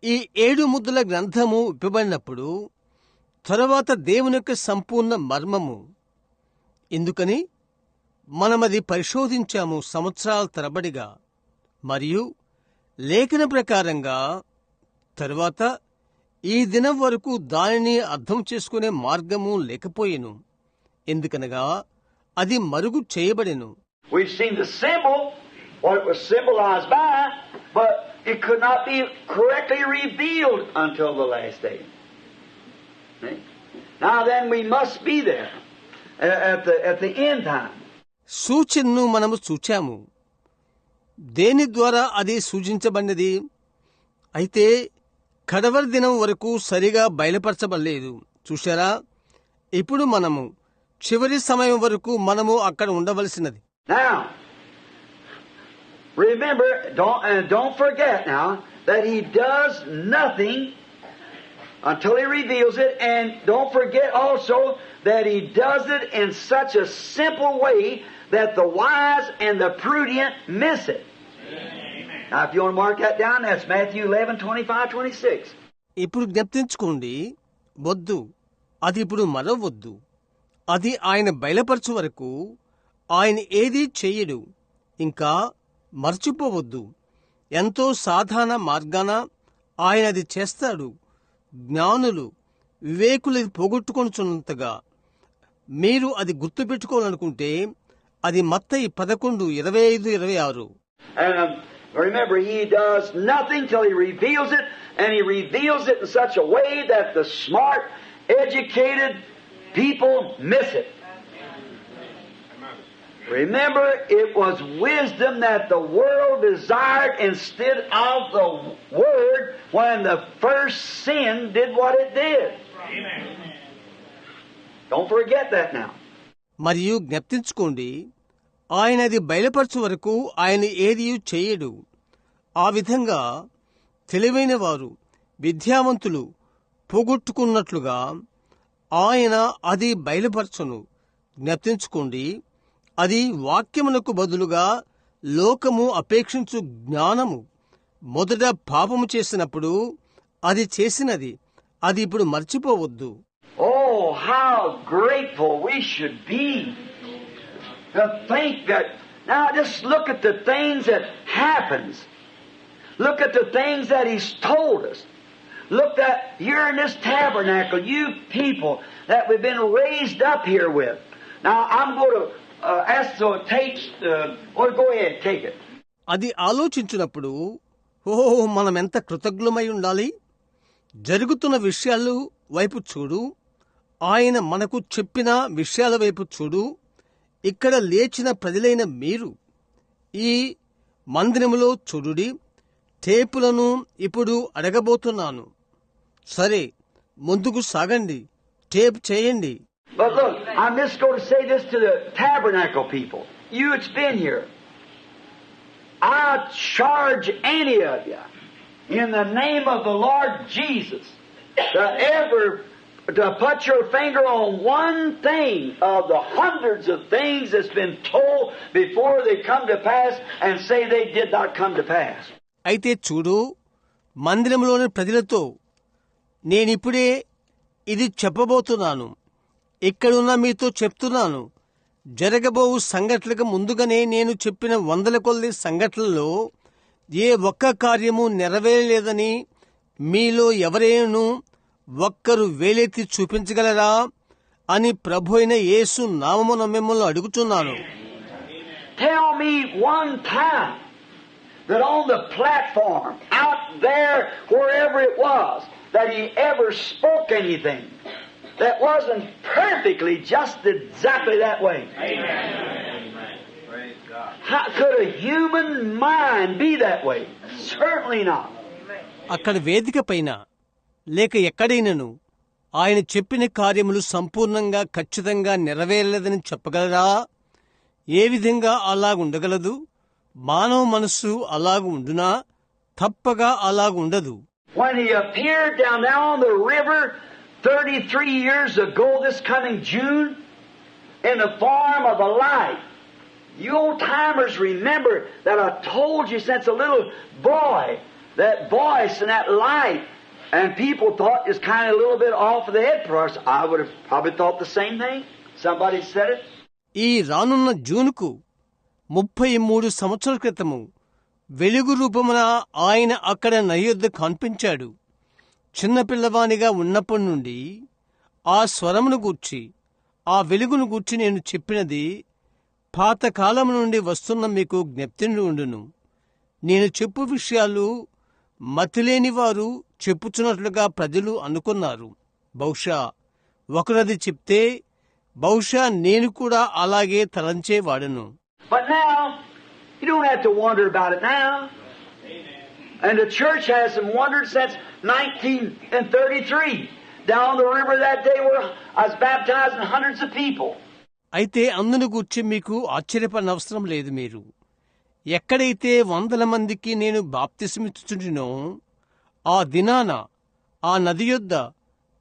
ఈ 7 ముద్దుల గ్రంథము విప్పబడినప్పుడు తరువాత దేవుని యొక్క సంపూర్ణ మర్మము. ఎందుకని మనమది పరిశోధించాము సంవత్సరాల తరబడిగా, మరియు లేఖన ప్రకారంగా తరువాత ఈ దినం వరకు దానిని అర్థం చేసుకునే మార్గము లేకపోయెను. ఎందుకనగా అది మరుగు చేయబడెను. We've seen the symbol, what it was symbolized by, but it could not be correctly revealed until the last day. Now then we must be there at the end time. సూచనను మనము చూచాము. దేని ద్వారా అది సూచించబడినది? అయితే కడవరి దినం వరకు సరిగా బయలుపరచబడలేదు. చూశారా? ఇప్పుడు మనము చివరి సమయం వరకు మనము అక్కడ ఉండవలసినది. Now, remember, don't forget now that He does nothing until He reveals it, and don't forget also that He does it in such a simple way that the wise and the prudent miss it. Amen. Now, if you want to mark that down, that's Matthew 11:25-26. ఇప్పుడు జ్ఞప్తించుకోండి, వద్దు, అది ఇప్పుడు మరవద్దు. అది ఆయన బయలుపరచు వరకు ఆయన ఏదీ చెయ్యడు. ఇంకా మర్చిపోవద్దు. ఎంతో సాధారణ మార్గాన ఆయన అది చేస్తాడు. జ్ఞానులు వివేకులు పోగొట్టుకొనుచున్నంతగా మీరు అది గుర్తుపెట్టుకోవాలనుకుంటే అది మత్తయి 11:25-26. And remember, He does nothing till He reveals it, and He reveals it in such a way that the smart, educated people miss it. Remember, it was wisdom that the world desired instead of the Word when the first sin did what it did. Amen. Don't forget that now. మరియు జ్ఞప్తించుకోండి, ఆయన అది బయలుపరచు వరకు ఆయన ఏదీ చేయడు. ఆ విధంగా తెలివైన వారు, విద్యావంతులు పోగొట్టుకున్నట్లుగా ఆయన అది బయలుపరచును. జ్ఞప్తించుకోండి, అది వాక్యమునకు బదులుగా లోకము అపేక్షించు జ్ఞానము. మొదట పాపము చేసినప్పుడు అది చేసినది, అది ఇప్పుడు మర్చిపోవద్దు. Oh, how grateful we should be to think that. Now just look at the things that happens. Look at the things that He's told us. Look at here in this tabernacle, you people that we've been raised up here with. Now I'm going to ask so it takes. Go ahead, take it. అది ఆలోచించినప్పుడు మనం ఎంత కృతజ్ఞులమై ఉండాలి. జరుగుతున్న విషయాలు వైపు చూడు, ఆయన మనకు చెప్పిన విషయాల వైపు చూడు. ఇక్కడ లేచిన ప్రజలైన మీరు ఈ మందిరములో చూడుడి. టేపులను ఇప్పుడు అడగబోతున్నాను. సరే, ముందుకు సాగండి, టేప్ చేయండి. But look, I'm just going to say this to the tabernacle people. You that's been here. I charge any of you in the name of the Lord Jesus to put your finger on one thing of the hundreds of things that's been told before they come to pass and say they did not come to pass. అయితే చూడు, మందిరంలోని ప్రజలతో నేనిప్పుడే ఇది చెప్పబోతున్నాను. ఇక్కడున్న మీతో చెప్తున్నాను. జరగబోవు సంఘటనలకు ముందుగానే నేను చెప్పిన 100 కొలది సంఘటనలలో ఏ ఒక్క కార్యము నెరవేరలేదని మీలో ఎవరైనా ఒక్కరు వేలెత్తి చూపించగలరా అని ప్రభు అయిన యేసు నామమున మిమ్మల్ని అడుగుతున్నాను. Tell me one time that on the platform, out there, wherever it was, that He ever spoke anything that wasn't perfectly just exactly that way. Amen. Praise God. How could a human mind be that way? Certainly not. అక్కడ వేదిక పైన లేక ఎక్కడైనను ఆయన చెప్పిన కార్యములు సంపూర్ణంగా ఖచ్చితంగా నెరవేరలేదని చెప్పగలరా? ఏ విధంగా అలాగుండగలదు? మానవ మనస్సు అలాగు ఉండునా? తప్పగా అలాగుండదు. When he appeared down there on the river 33 years ago this coming June in the form of a light, you old-timers remember that I told you since a little boy, that voice and that light, and people thought it's kind of a little bit off the head for us. I would have probably thought the same thing. Somebody said it. ఈ రానున్న జూన్కు 33 సంవత్సరాల క్రితము వెలుగు రూపమున ఆయన అక్కడ నది యొద్ద కనిపించాడు. చిన్నపిల్లవానిగా ఉన్నప్పటి నుండి ఆ స్వరమును గూర్చి, ఆ వెలుగును గూర్చి నేను చెప్పినది పాతకాలం నుండి వస్తున్న మీకు జ్ఞప్తిని ఉండును. నేను చెప్పు విషయాలు మతిలేని వారు చెప్పుచున్నట్లుగా ప్రజలు అనుకున్నారు. బహుశా ఒకరది చెప్తే బహుశా నేను కూడా అలాగే తలంచేవాడను. But now, you don't have to wonder about it now. And the church hasn't wondered since 1933. Down the river that day where I was baptizing hundreds of people. అయితే అందును గూర్చి మీకు ఆశ్చర్యపడనవసరం లేదు. మీరు ఎక్కడైతే 100 మందికి నేను బాప్తిసమిచ్చుచుండినో ఆ దినాన ఆ నది యొద్ద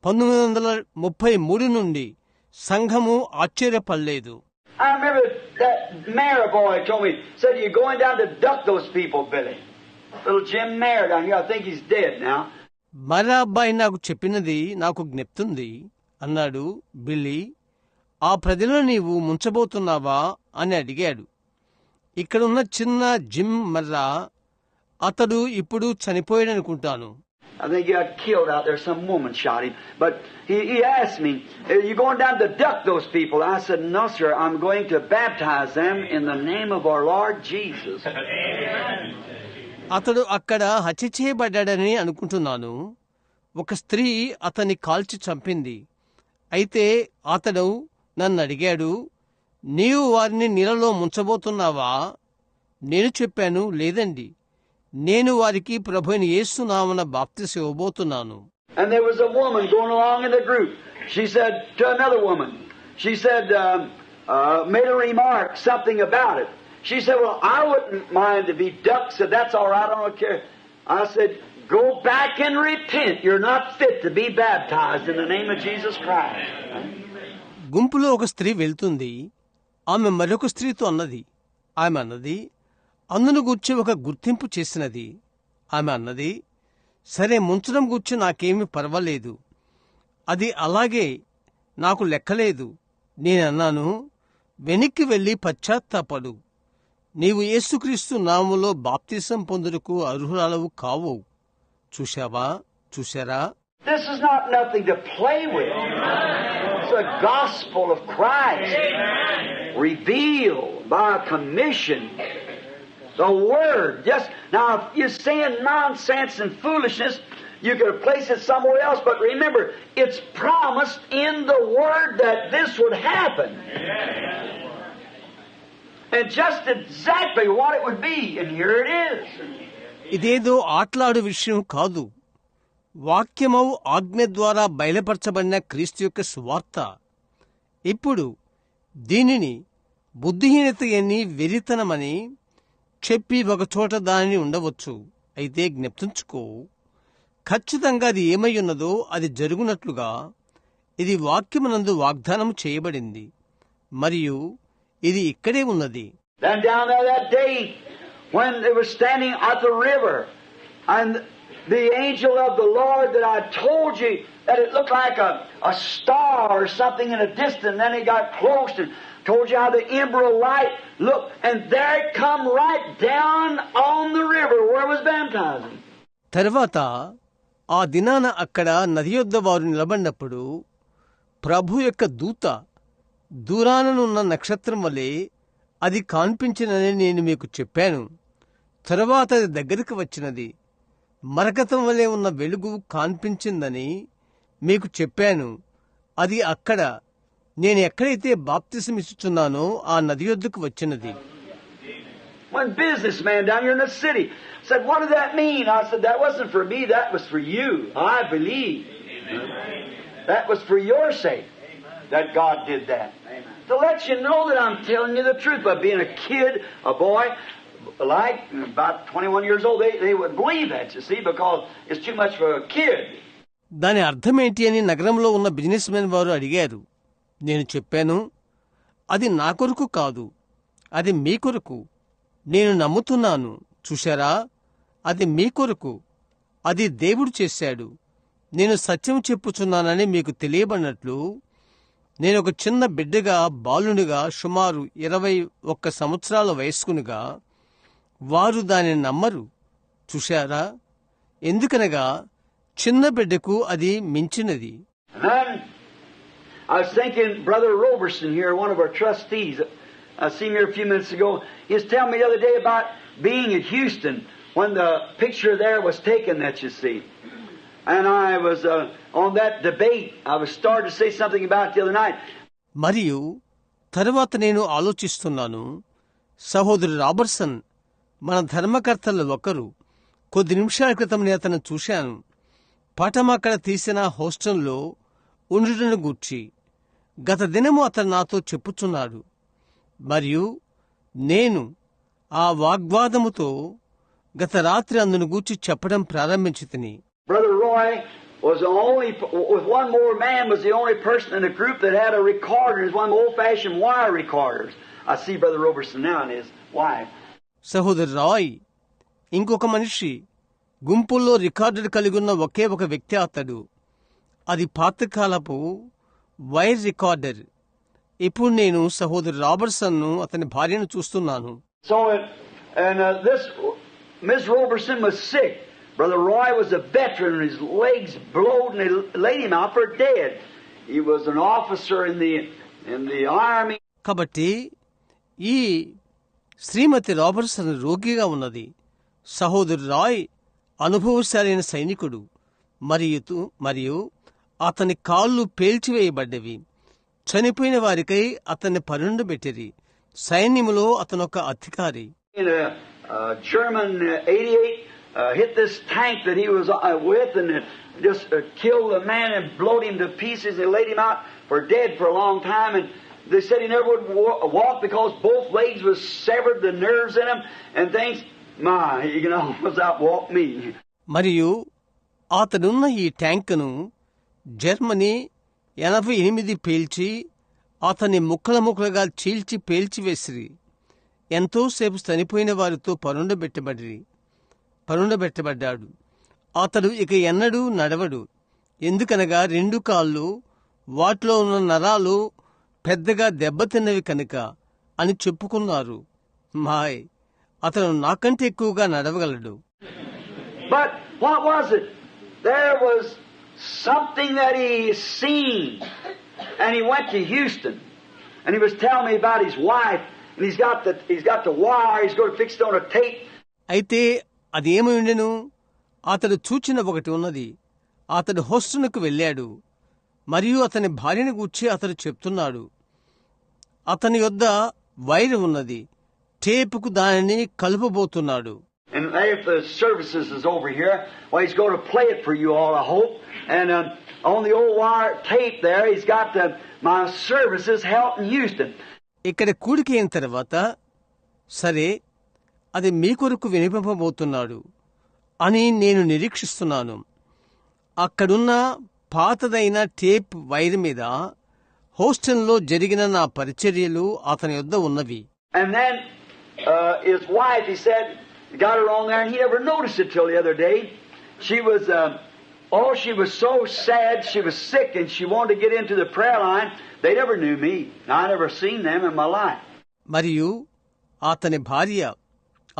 1933 నుండి సంఘము ఆశ్చర్యపడలేదు. I remember that Mayor boy told me, said, "You're going down to duck those people, Billy." Little Jim Mayer down here, I think he's dead now. మరా అబ్బాయి నాకు చెప్పినది నాకు జ్ఞప్తుంది. అన్నాడు, బిల్లీ, ఆ ప్రజలను నీవు ముంచబోతున్నావా అని అడిగాడు. ఇక్కడున్న చిన్న జిమ్ మర్రా, అతడు ఇప్పుడు చనిపోయాడనుకుంటాను. I think he got killed out there. Some woman shot him. But he asked me, "Are you going down to duck those people?" I said, "No, sir. I'm going to baptize them in the name of our Lord Jesus." అతడు అక్కడ హత్య చేయబడ్డాడని అనుకుంటున్నాను. ఒక స్త్రీ అతన్ని కాల్చి చంపింది. అయితే అతడు నన్ను అడిగాడు, నీవు వారిని నీళ్ళలో ముంచబోతున్నావా? నేను చెప్పాను, లేదండి, నేను వారికి ప్రభువైన యేసు నామమున బాప్తిసం ఇవ్వబోతున్నాను. And there was a woman going along in the group. She said to another woman, she said, made a remark, something about it. She said, "Well, I wouldn't mind to be ducked." Said, "That's all right, I don't care." I said, "Go back and repent. You're not fit to be baptized in the name of Jesus Christ." గుంపులో ఒక స్త్రీ వెళ్తుంది. ఆమె మరొక స్త్రీతో అన్నది. ఆమె అన్నది, అందును గూర్చి ఒక గుర్తింపు చేసినది. ఆమె అన్నది, సరే, ముంచడం గూర్చి నాకేమీ పర్వాలేదు, అది అలాగే నాకు లెక్కలేదు. నేనన్నాను, వెనక్కి వెళ్లి పశ్చాత్తాపడు. నీవు యేసుక్రీస్తు నామములో బాప్తిసం పొందుటకు అర్హురాలవు కావు. చూశారా? This is not nothing to play with. It's the gospel of Christ revealed by a commission. The Word. Just now, if you're saying nonsense and foolishness, you could place it somewhere else. But remember, it's promised in the Word that this would happen, and just exactly what it would be. And here it is. ఇదేదో ఆట్లాడు విషయం కాదు. వాక్యమౌ ఆజ్ఞ ద్వారా బయలుపరచబడిన క్రీస్తు యొక్క సువార్త. ఇప్పుడు దీనిని బుద్ధిహీనత అని, వెరితనమని చెప్పి ఒకచోట దానిని ఉండవచ్చు. అయితే జ్ఞప్తించుకో, ఖచ్చితంగా అది ఏమై ఉన్నదో అది జరుగునట్లుగా ఇది వాక్యమునందు వాగ్దానము చేయబడింది, మరియు ఇది ఇక్కడే ఉన్నది. Then down there that day when they were standing at the river, and the angel of the Lord that I told you that it looked like a star or something in a distance, then it got close and told you how the emerald light looked, and there it come right down on the river where it was baptizing. తర్వాత ఆ దినాన అక్కడ నది యొద్ద వారు నిలబడినప్పుడు ప్రభు యొక్క దూత దూరాననున్న నక్షత్రం వలె అది కాన్పించినని నేను మీకు చెప్పాను. తరువాత అది దగ్గరికి వచ్చినది, మరకతం వలె ఉన్న వెలుగు కాన్పించిందని మీకు చెప్పాను. అది అక్కడ నేను ఎక్కడైతే బాప్తిసం ఇస్తున్నానో ఆ నది యొద్దకు వచ్చినది. One businessman down here in the city said, "What did that mean?" I said, "That wasn't for me, that was for you. I believe." That was for your sake that God did that. To let you know that I'm telling you the truth. By being a kid, a boy, like about 21 years old, they would believe that, you see, because it's too much for a kid. దాని అర్థమేంటి అని నగరంలో ఉన్న business men వారు అడిగారు. నేను చెప్పాను, అది నా కొరకు కాదు, అది మీ కొరకు. నేను నమ్ముతున్నాను, చూశారా, అది మీ కొరకు, అది దేవుడు చేశాడు. నేను సత్యం చెప్పుచున్నానని మీకు తెలియబడినట్లు నేను ఒక చిన్న బిడ్డగా, బాలునిగా, సుమారు 21 సంవత్సరాల వయస్కునిగా వారు దానిని నమ్మరు, చూశారా. ఎందుకనగా చిన్న బిడ్డకు అది మించినది. And then I was thinking, Brother Roberson here, one of our trustees, I seen him here a few minutes ago, he was telling me the other day about being at Houston when the picture there was taken that you see. And I was on that debate. I was starting to say something about it the other night. మరియు తరువాత నేను ఆలోచిస్తున్నాను, సహోదరు Robertson మన ధర్మకర్తల్లో ఒకరు. కొద్ది నిమిషాల క్రితం నేను అతను చూశాను. పటం అక్కడ తీసిన హోస్టల్లో ఉండుటను గూర్చి గత దినము అతను నాతో చెప్పుచున్నాడు. మరియు నేను ఆ వాగ్వాదముతో గత రాత్రి అందును గూర్చి చెప్పడం ప్రారంభించితిని. Brother Roy was the only, with one more man, was the only person in the group that had a recorder. It was one of the old-fashioned wire recorders. I see Brother Roberson now and his wife. సహోదరు రాయ్, ఇంకొక మనిషి గుంపుల్లో recorder కలిగి ఉన్న ఒకే ఒక వ్యక్తి అతడు. అది పాతకాలపు వైర్ రికార్డర్. ఇప్పుడు నేను సహోదరు రాబర్ట్సన్ను అతని భార్యను చూస్తున్నాను. So, this Miss Roberson was sick. Brother Roy was a veteran, and his legs blowed, and they laid him out for dead. He was an officer in the army. కాబట్టి ఈ శ్రీమతి Robertson రోగిగా ఉన్నది. సహోదరు రాయ్ అనుభవశాలైన సైనికుడు, మరియు అతని కాళ్ళు పేల్చివేయబడ్డవి. చనిపోయిన వారికై అతన్ని పరుండబెట్టిరి. సైన్యములో అతనొక అధికారి. German 88 hit this tank that he was with, and it just killed the man and blowed him to pieces. They laid him out for dead for a long time, and they said he never would walk because both legs was severed, the nerves in him and things. You can almost outwalk me. మరియు అతడున్న ఈ ట్యాంకును Germany 88 పేల్చి అతన్ని ముక్కలుగా చీల్చి పేల్చివేసిరి. ఎంతోసేపు చనిపోయిన వారితో పరుండబెట్టబడ్డాడు. అతడు ఇక ఎన్నడూ నడవడు. ఎందుకనగా 2 కాళ్ళు, వాటిలో ఉన్న నరాలు పెద్దగా దెబ్బతిన్నవి కనుక అని చెప్పుకున్నారు. అతను నాకంటే ఎక్కువగా నడవగలడు. But what was it? There was something that he seen, and he went to Houston, and he was telling me about his wife, and he's got the wire. He's going to fix it on a tape. అయితే అదేమి ఉండెను? అతడు చూచిన ఒకటి ఉన్నది. అతడు హోస్టన్కు వెళ్ళాడు, మరియు అతని భార్యను గూర్చి అతడు చెప్తున్నాడు. అతని యొద్ద వైర్ ఉన్నది, టేపుకు దానిని కలుపబోతున్నాడు. And if the services is over here, well, he's going to play it for you all, I hope. And on the old wire tape there, he's got my services held in Houston. ఇక్కడ కూడిక అయిన తర్వాత, సరే, అది మీ కొరకు వినిపింపబోతున్నాడు అని నేను నిరీక్షిస్తున్నాను. అక్కడున్న పాతదైన టేప్ వైర్ మీద హోస్టన్లో జరిగిన నా పరిచర్యలు అతని యొద్ద ఉన్నవి. And then his wife, he said, got her on there, and he never noticed it till the other day. She was so sad. She was sick, and she wanted to get into the prayer line. They never knew me. I never seen them in my life. మరియు అతని భార్య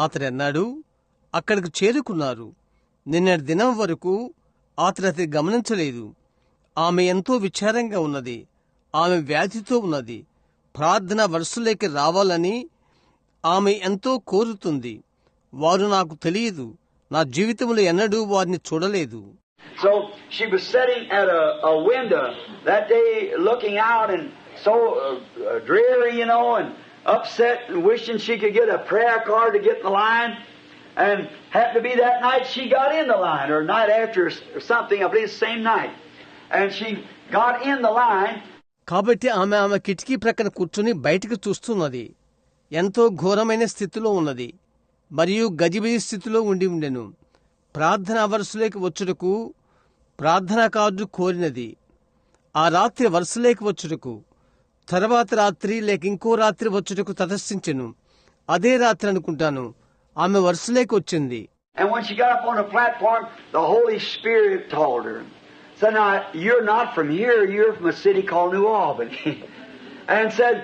అతడన్నాడు, అక్కడికి చేరుకున్నారు. నిన్నటి దినం వరకు అతడి గమనించలేదు. ఆమె ఎంతో విచారంగా ఉన్నది. ఆమె వ్యాధితో ఉన్నది. ప్రార్థన వరుసలోకి రావాలని ఆమె ఎంతో కోరుతుంది. వారు నాకు తెలియదు. నా జీవితంలో ఎన్నడూ వారిని చూడలేదు. So she was sitting at a window that day looking out, and so dreary, and upset and wishing she could get a prayer card to get in the line. And happened to be that night she got in the line, or night after or something, I believe the same night. And she got in the line. కాబట్టి ఆమె కిటికీ ప్రక్కన కూర్చుని బయటికి చూస్తున్నది. ఎంతో ఘోరమైన స్థితిలో ఉన్నది మరియు గజిబిజి స్థితిలో ఉండెను. ప్రార్థనా వరుసలోకి వచ్చుటకు ప్రార్థనా కార్డు కోరినది. ఆ రాత్రి వరుసలోకి వచ్చుటకు, తర్వాత రాత్రి లేక ఇంకో రాత్రి వచ్చుటకు తటస్థించెను. అదే రాత్రి అనుకుంటాను ఆమె వరుసలోకి వచ్చింది. And when she got up on the platform, the Holy Spirit told her, said, "Now, you're not from here, you're from a city called New Albany." And said,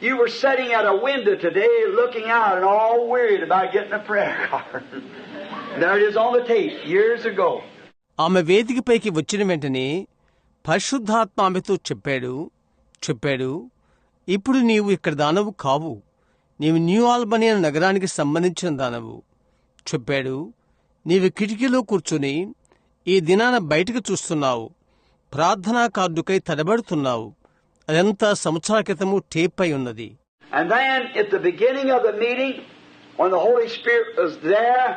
"You were sitting at a window today looking out and all worried about getting a prayer card." There it is on the tape, years ago. ఆమె వేదికపైకి వచ్చిన వెంటనే పరిశుద్ధాత్మ ఆమెతో చెప్పాడు, ఇప్పుడు నీవు ఇక్కడ దానవు కావు, నీవు న్యూ ఆల్బనీ అనే నగరానికి సంబంధించిన దానవు. చెప్పాడు, నీవు కిటికీలో కూర్చుని ఈ దినాన బయటకు చూస్తున్నావు, ప్రార్థనా కార్డుకై తడబడుతున్నావు. అదంతా సంవత్సరాల క్రితము టేప్ అయి ఉన్నది. And then at the beginning of the meeting, when the Holy Spirit was there,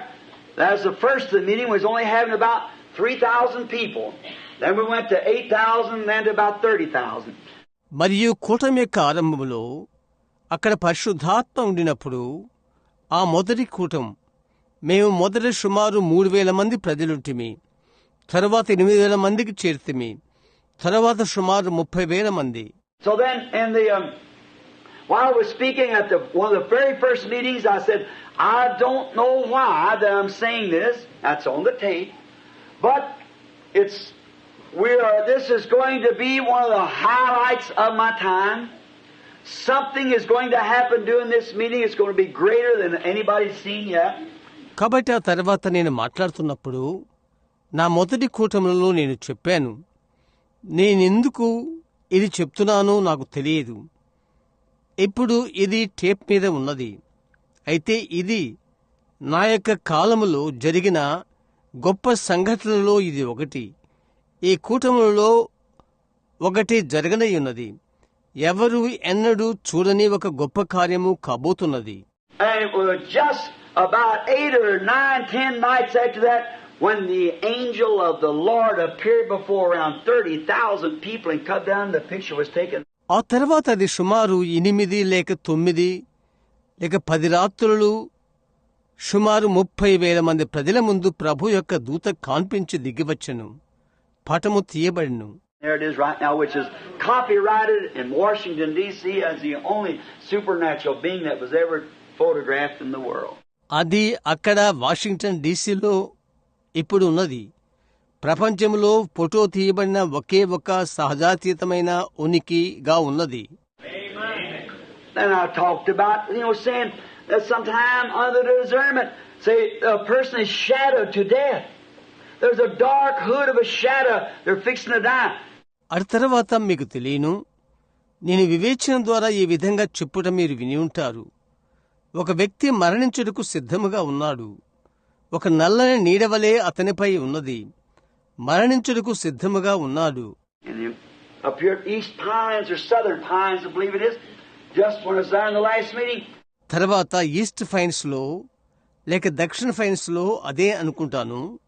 that's the first of the meeting, was only having about 3,000 people. Then we went to 8,000, then to about 30,000. మరియు కూటమి యొక్క ఆరంభంలో అక్కడ పరిశుద్ధాత్మ ఉండినప్పుడు ఆ మొదటి కూటం మేము మొదటి సుమారు 3,000 మంది ప్రజలుంటిమి. తరువాత 8,000 మందికి చేర్తిమి. తరువాత సుమారు 30,000 మంది. So then, while I was speaking at one of the very first meetings, I said, "I don't know why that I'm saying this." That's on the tape, but this is going to be one of the highlights of my time. Something is going to happen during this meeting. It's going to be greater than anybody's seen yet. కాబట్టి ఆ తర్వాత నేను మాట్లాడుతున్నప్పుడు నా మొదటి కూటమిలో నేను చెప్పాను, నేనెందుకు ఇది చెప్తున్నానో నాకు తెలియదు. ఇప్పుడు ఇది టేప్ మీద ఉన్నది. అయితే ఇది నా యొక్క కాలములో జరిగిన గొప్ప సంఘటనలో ఇది ఒకటి. ఈ కూటములలో ఒకటి జరగనయ్యున్నది. ఎవరు ఎన్నడూ చూడని ఒక గొప్ప కార్యము కాబోతున్నది. And it was just about 8 or 9, 10 nights after that, when the angel of the Lord appeared before around 30,000 people and cut down, the picture was taken. ఆ తర్వాత అది సుమారు 8 లేక 9 లేక 10 రాత్రులు సుమారు 30,000 మంది ప్రజల ముందు ప్రభు యొక్క దూత కాన్పించి దిగివచ్చెను. పటము తీయబడిను. There it is right now, which is copyrighted in Washington, D.C. as the only supernatural being that was ever photographed in the world. అది అక్కడ వాషింగ్టన్ డీసీలో ఇప్పుడు ఉన్నది. ప్రపంచంలో ఫోటో తీయబడిన ఒకే ఒక సహజాతీతమైన ఉనికిగా ఉన్నది. Then I talked about, saying that sometime under the discernment, say a person is shadowed to death. There's a dark hood of a shadow. They're fixing to die. ఆ తర్వాత మీకు తెలియను, నేను వివేచన ద్వారా ఈ విధంగా చెప్పుట మీరు విని ఉంటారు. ఒక వ్యక్తి మరణించుటకు సిద్ధముగా ఉన్నాడు. ఒక నల్లని నీడవలే అతనిపై ఉన్నది. మరణించుటకు సిద్ధముగా ఉన్నాడు. Up here at East Pines or Southern Pines, I believe it is, just when I was there in the last meeting. తర్వాత ఈస్ట్ ఫైన్స్ లో లేక దక్షిణ ఫైన్స్ లో అదే అనుకుంటాను.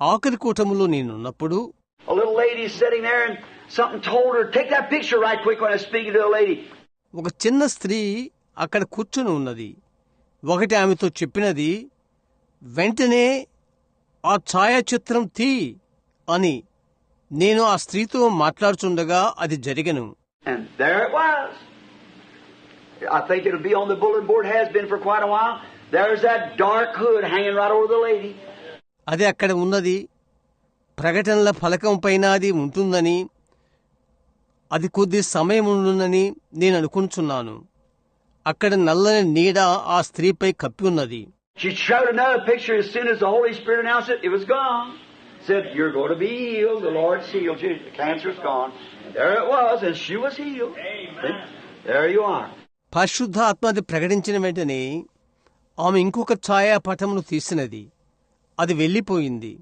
ఆఖరి కూటములో నేనున్నప్పుడు a little lady sitting there and something told her, "Take that picture right quick," when I was speaking to the lady. ఒక చిన్న స్త్రీ అక్కడ కూర్చుని ఉన్నది. ఒకటి ఆమెతో చెప్పినది, వెంటనే ఆ ఛాయాచిత్రం తీ అని. నేను ఆ స్త్రీతో మాట్లాడుచుండగా అది జరిగెను. And there it was. I think it'll be on the bulletin board, has been for quite a while. There's that dark hood hanging right over the lady. అది అక్కడ ఉన్నది. ప్రకటనల ఫలకం పైన అది ఉంటుందని, అది కొద్ది సమయం ఉండునని నేను అనుకుంటున్నాను. అక్కడ నల్లని నీడ ఆ స్త్రీపై కప్పి ఉన్నది. She showed another picture as soon as the Holy Spirit announced it. It was gone. Said, "You're going to be healed. The Lord's healed you. The cancer's gone." And there it was, and she was healed. Amen. There you are. పరిశుద్ధ ఆత్మది ప్రకటించిన వెంటనే ఆమె ఇంకొక ఛాయాపటమును తీసినది. అది వెళ్ళిపోయింది.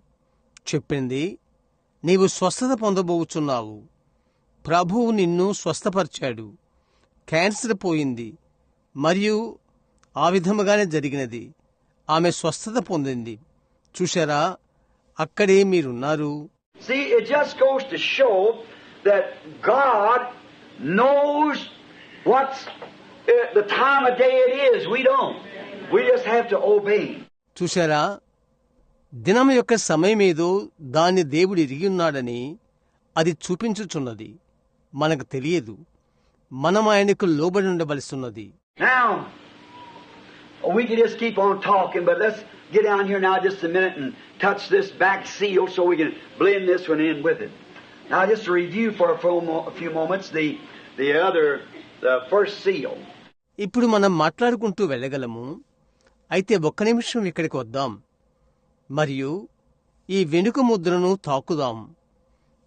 చెప్పింది, నీవు స్వస్థత పొందబోచున్నావు. ప్రభువు నిన్ను స్వస్థపరిచాడు. క్యాన్సర్ పోయింది. మరియు ఆ విధముగానే జరిగినది. ఆమె స్వస్థత పొందింది. చూశారా, అక్కడే మీరున్నారు. See, it just goes to show that God knows what's the time of day it is. We don't. We just have to obey. చూశారా, దినం యొక్క సమయమేదో దాన్ని దేవుడు ఎరిగియున్నాడని అది చూపించుచున్నది. మనకు తెలియదు, మనం ఆయనకు లోబడి ఉండవలసిన్నది. Now, we can just keep on talking, but let's get down here now just a minute and touch this back seal so we can blend this one in with it. Now, just to review for a few moments the first seal. ఇప్పుడు మనం మాట్లాడుకుంటూ వెళ్ళగలము. అయితే ఒక్క నిమిషం ఇక్కడికి వద్దాం మరియు ఈ వెనుక ముద్రను తాకుదాం,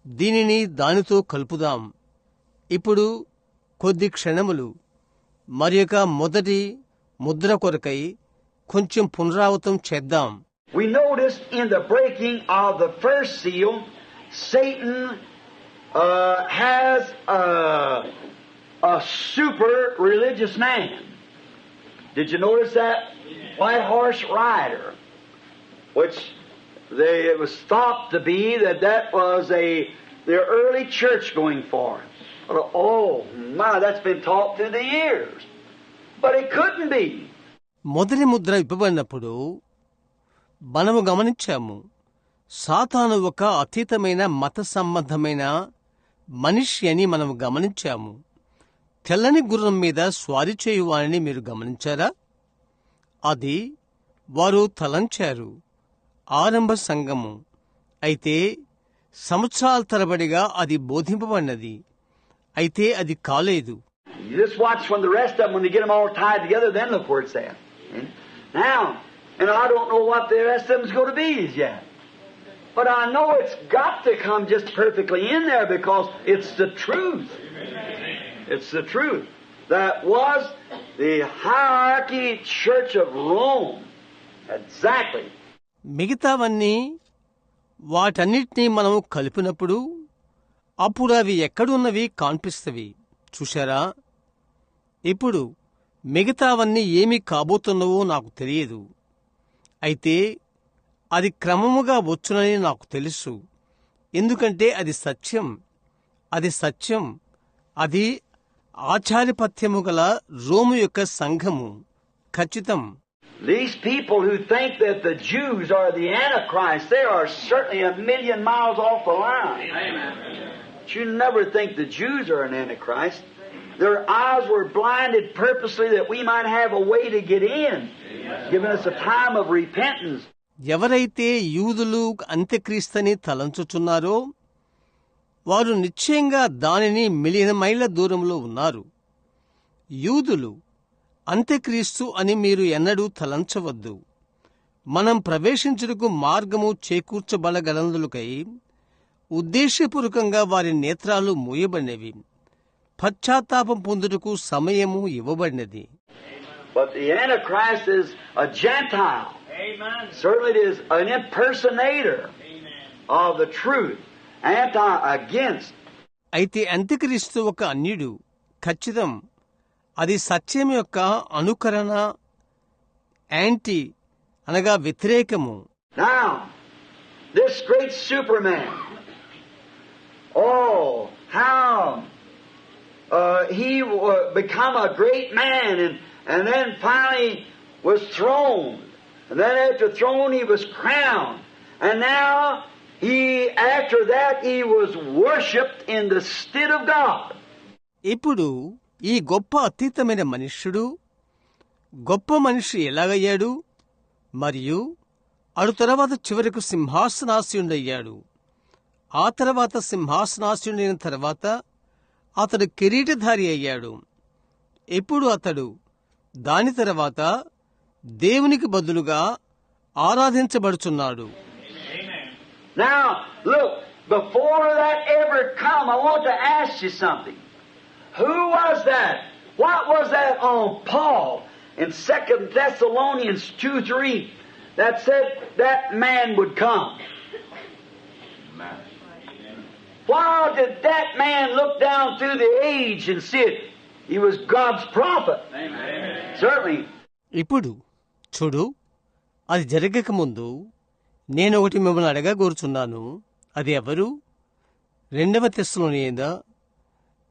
దీనిని దానితో కలుపుదాం. ఇప్పుడు కొద్ది క్షణములు మరి యొక్క మొదటి ముద్ర కొరకై కొంచెం పునరావృతం చేద్దాం. We noticed in the breaking of the first seal, Satan has a super religious man. Did you notice that? White horse rider, which it was thought to be that was their early church going forward. Oh my, that's been taught through the years, but it couldn't be. మొదటి ముద్ర ఇవ్వబడినప్పుడు మనము గమనించాము, సాతాను ఒక అతీతమైన మత సంబంధమైన మనిషి అని మనము గమనించాము. తెల్లని గుర్రం మీద స్వారీ చేయువాని మీరు గమనించారా? అది వారు తలంచారు, ఆరంభ సంఘము. అయితే సంవత్సరాల తరబడిగా అది బోధింపబడినది, అయితే అది కాలేదు. You just watch when the rest of them, when they get them all tied together, then look where it's at. Now, and I don't know what the rest of them's going to be as yet. But I know it's got to come just perfectly in there because it's the truth. It's the truth. That was the hierarchy church of Rome. Exactly. మిగతావన్నీ వాటన్నిటినీ మనము కలిపినప్పుడు అప్పుడు అవి ఎక్కడున్నవి కనిపిస్తవి. చూశారా? ఇప్పుడు మిగతావన్నీ ఏమి కాబోతున్నవో నాకు తెలియదు, అయితే అది క్రమముగా వచ్చునని నాకు తెలుసు. ఎందుకంటే అది సత్యం, అది సత్యం, అది ఆచార్యపత్యము గల రోము యొక్క సంఘము. ఖచ్చితం. These people who think that the Jews are the Antichrist, they are certainly a million miles off the line. Amen. You never think the Jews are an Antichrist. Their eyes were blinded purposely that we might have a way to get in, giving us a time of repentance. ఎవరైతే యూదులు అంత్యక్రీస్తుని తలంచుచున్నారో వారు నిశ్చయంగా దానిని million మైళ్ళ దూరంలో ఉన్నారు. యూదులు అంత్యక్రీస్తు అని మీరు ఎన్నడూ తలంచవద్దు. మనం ప్రవేశించుటకు మార్గము చేకూర్చబడగలందులకై ఉద్దేశపూర్వకంగా వారి నేత్రాలు మూయబడినవి. పశ్చాత్తాపం పొందుటకు సమయము ఇవ్వబడినది. But the Antichrist is a Gentile. Amen. Certainly it is an impersonator of the truth. Against. అయితే అంత్యక్రీస్తు ఒక అన్యుడు. ఖచ్చితం, అది సత్యం యొక్క అనుకరణ, యాంటీ అనగా వ్యతిరేకము. Now, this great Superman, oh, how he become a great man and then finally was throned. And then after throne he was crowned. And now after that he was worshipped in the stead of God. ఇప్పుడు ఈ గొప్ప అతీతమైన మనుష్యుడు గొప్ప మనిషి ఎలాగయ్యాడు మరియు అడు తర్వాత చివరకు సింహాసనాసీనుడయ్యాడు. ఆ తర్వాత సింహాసనాసీనుడైన తర్వాత అతడు కిరీటధారి అయ్యాడు. ఇప్పుడు అతడు దాని తర్వాత దేవునికి బదులుగా ఆరాధించబడుచున్నాడు. Now, look, before that ever come, I want to ask you something. Who was that? What was that on Paul in 2 Thessalonians 2:3 that said that man would come? Why did that man look down through the age and see it? He was God's prophet. Amen. Certainly. ఇప్పుడు చూడు, అది జరగక ముందు నేను ఒకటి మిమ్మల్ని అడగగోరుచున్నాను. అది ఎవరు? 2 తెస్సలోనియ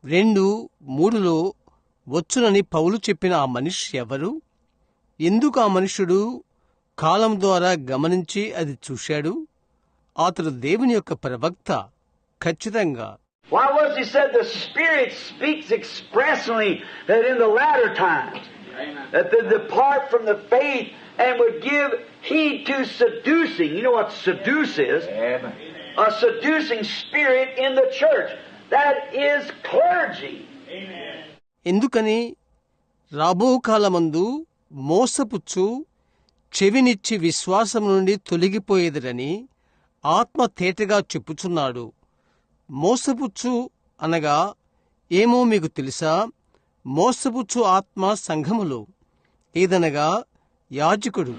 2:3 వచ్చునని పౌలు చెప్పిన ఆ మనిషి ఎవరు? ఎందుకు ఆ మనుష్యుడు కాలం ద్వారా గమనించి అది చూశాడు? అతడు దేవుని యొక్క ప్రవక్త. ఖచ్చితంగా. Why was he said the Spirit speaks expressly that in the latter times that they depart from the faith and would give heed to seducing. You know what seduce is? Amen. A seducing spirit in the church. That is clergy. ఎందుకని రాబో కాలమందు మోసపుచ్చు చెవినిచ్చి విశ్వాసం నుండి తొలగిపోయేదిరని ఆత్మ తేటగా చెప్పుచున్నాడు. మోసపుచ్చు అనగా ఏమో మీకు తెలుసా? మోసపుచ్చు ఆత్మ సంఘములో ఏదనగా యాజకుడు.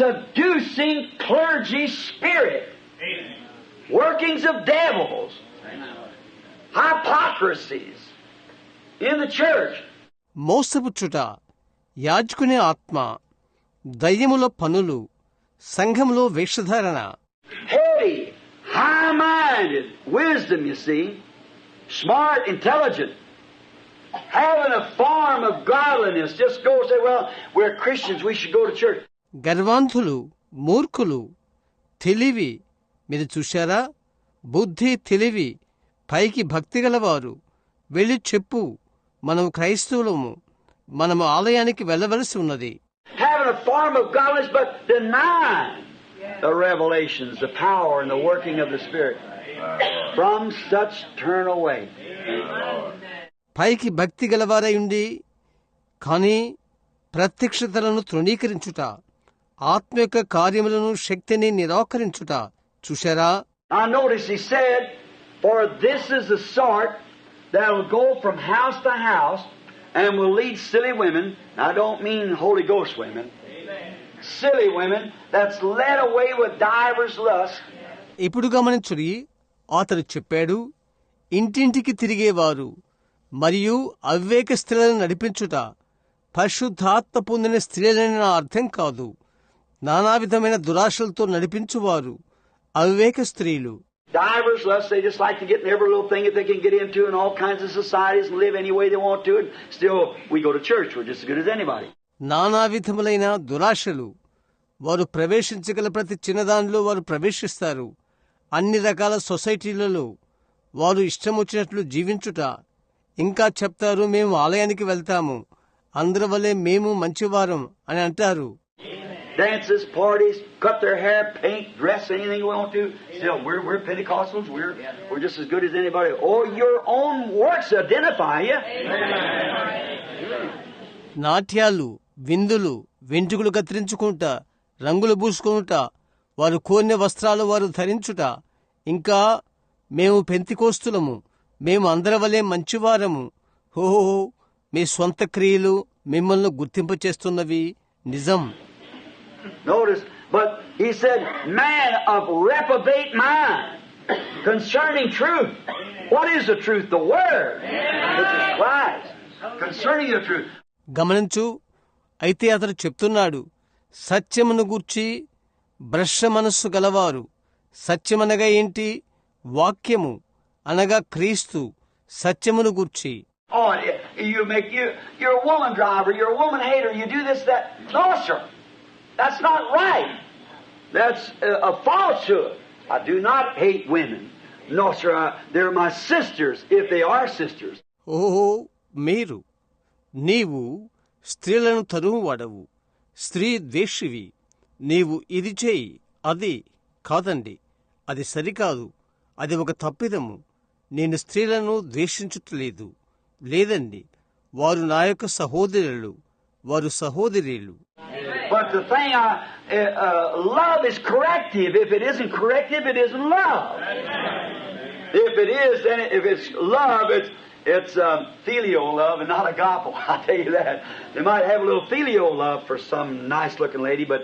Seducing clergy spirit. Workings of devils. Hypocrisies in the church. మోసపుచ్చుట యాజకుని ఆత్మ, దయ్యముల పనులు, సంఘములో వేషధారణ. Heady, high-minded, wisdom, you see, smart, intelligent, having a form of godliness. Just go and say, well, we're Christians, we should go to church. గర్వాంధులు, మూర్ఖులు, తెలివి. మీరు చూశారా? బుద్ధి, తెలివి, పైకి భక్తి గలవారు. వెళ్ళి చెప్పు, మనం క్రైస్తవులము, మనము ఆలయానికి వెళ్ళవలసి ఉన్నది. Having a form of godliness, but denying the revelations, the power, and the working of the Spirit. From such turn away. పైకి భక్తి గలవారై ఉండి కానీ ప్రత్యక్షతలను తృణీకరించుట, ఆత్మ యొక్క కార్యములను, శక్తిని నిరాకరించుట. చూశారా? Now notice he said, for this is the sort that will go from house to house and will lead silly women. Now, I don't mean Holy Ghost women. Silly women that's led away with divers lusts. ఇప్పుడు గమనించుడి, అతడు చెప్పాడు, ఇంటింటికి తిరిగేవారు మరియు అవివేక స్త్రీలను నడిపించుట. పరిశుద్ధాత్మ పొందిన స్త్రీలని నా అర్థం కాదు. నానా విధమైన దురాశలతో నడిపించువారు అవివేక స్త్రీలు. Divers lusts, they just like to get in every little thing that they can get into in all kinds of societies and live any way they want to. And still, we go to church. We're just as good as anybody. నానా విధములైన దురాశలు. వారు ప్రవేశించగల ప్రతి చిన్నదానిలో వారు ప్రవేశిస్తారు. అన్ని రకాల సొసైటీలలో వారు ఇష్టం వచ్చినట్లు జీవించుట. ఇంకా చెప్తారు, మేము ఆలయానికి వెళ్తాము, అందరి వల్లే మేము మంచివారం అని అంటారు. Dances, parties, cut their hair, paint, dress, anything we want to. Still, we're Pentecostals. We're just as good as anybody. Oh, your own works identify you. నాట్యాలు, విందులు, వెంట్రుకలు కత్తిరించుకుంటా, రంగులు పూసుకుంటా, వారు కోరిన వస్త్రాలు వారు ధరించుట. ఇంకా మేము పెంతికోస్తులము, మేము అందరి వలె మంచివారము. హోహో, మీ స్వంత క్రియలు మిమ్మల్ని గుర్తింపచేస్తున్నవి. నిజం. Notice, but he said, man of reprobate mind concerning truth. What is the truth? The Word. This is Christ. Concerning the truth. గమనించు, అయితే అతడు చెప్తున్నాడు, సత్యమును గూర్చి భ్రష్ట మనస్సు గలవారు. సత్యమనగా ఏంటి? వాక్యము అనగా క్రీస్తు. సత్యమును గూర్చి. Oh, you're a woman driver, you're a woman hater, you do this, that. No, sir. That's not right. That's a falsehood. I do not hate women. No, sir. They're my sisters, if they are sisters. ఓహో, నీవు స్త్రీలను తరుము వాడవు, స్త్రీ ద్వేషివి. నీవు ఇది చేయి, అది కాదండి, అది సరికాదు, అది ఒక తప్పిదము. నేను స్త్రీలను ద్వేషించుటలేదు. లేదండి, వారు నా యొక్క సహోదరులు, వారు సహోదరీలు. But the thing, love is corrective. If it isn't corrective, it isn't love. If it is, then if it's love, it's filial love and not agape. I'll tell you that. They might have a little filial love for some nice-looking lady, but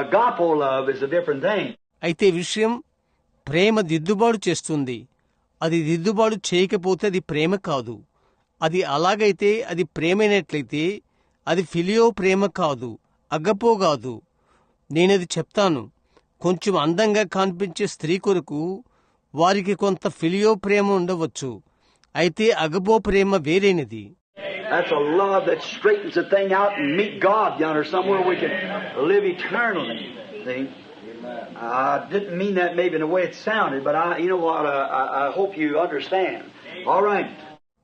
agape love is a different thing. అయితే విషయం, ప్రేమ దిద్దుబాటు చేస్తుంది. అది దిద్దుబాటు చేయకపోతే అది ప్రేమ కాదు. అది అలాగైతే అది ప్రేమైనట్లయితే అది ఫిలియో ప్రేమ కాదు, అగపో కాదు. నేనది చెప్తాను. కొంచెం అందంగా కనిపించే స్త్రీ కొరకు వారికి కొంత ఫిలియో ప్రేమ ఉండవచ్చు, అయితే అగబో ప్రేమ వేరైనది. That's a love that straightens the thing out and meet God yonder somewhere we can live eternally. See? I didn't mean that maybe in the way it sounded, but you know what? I hope you understand. All right.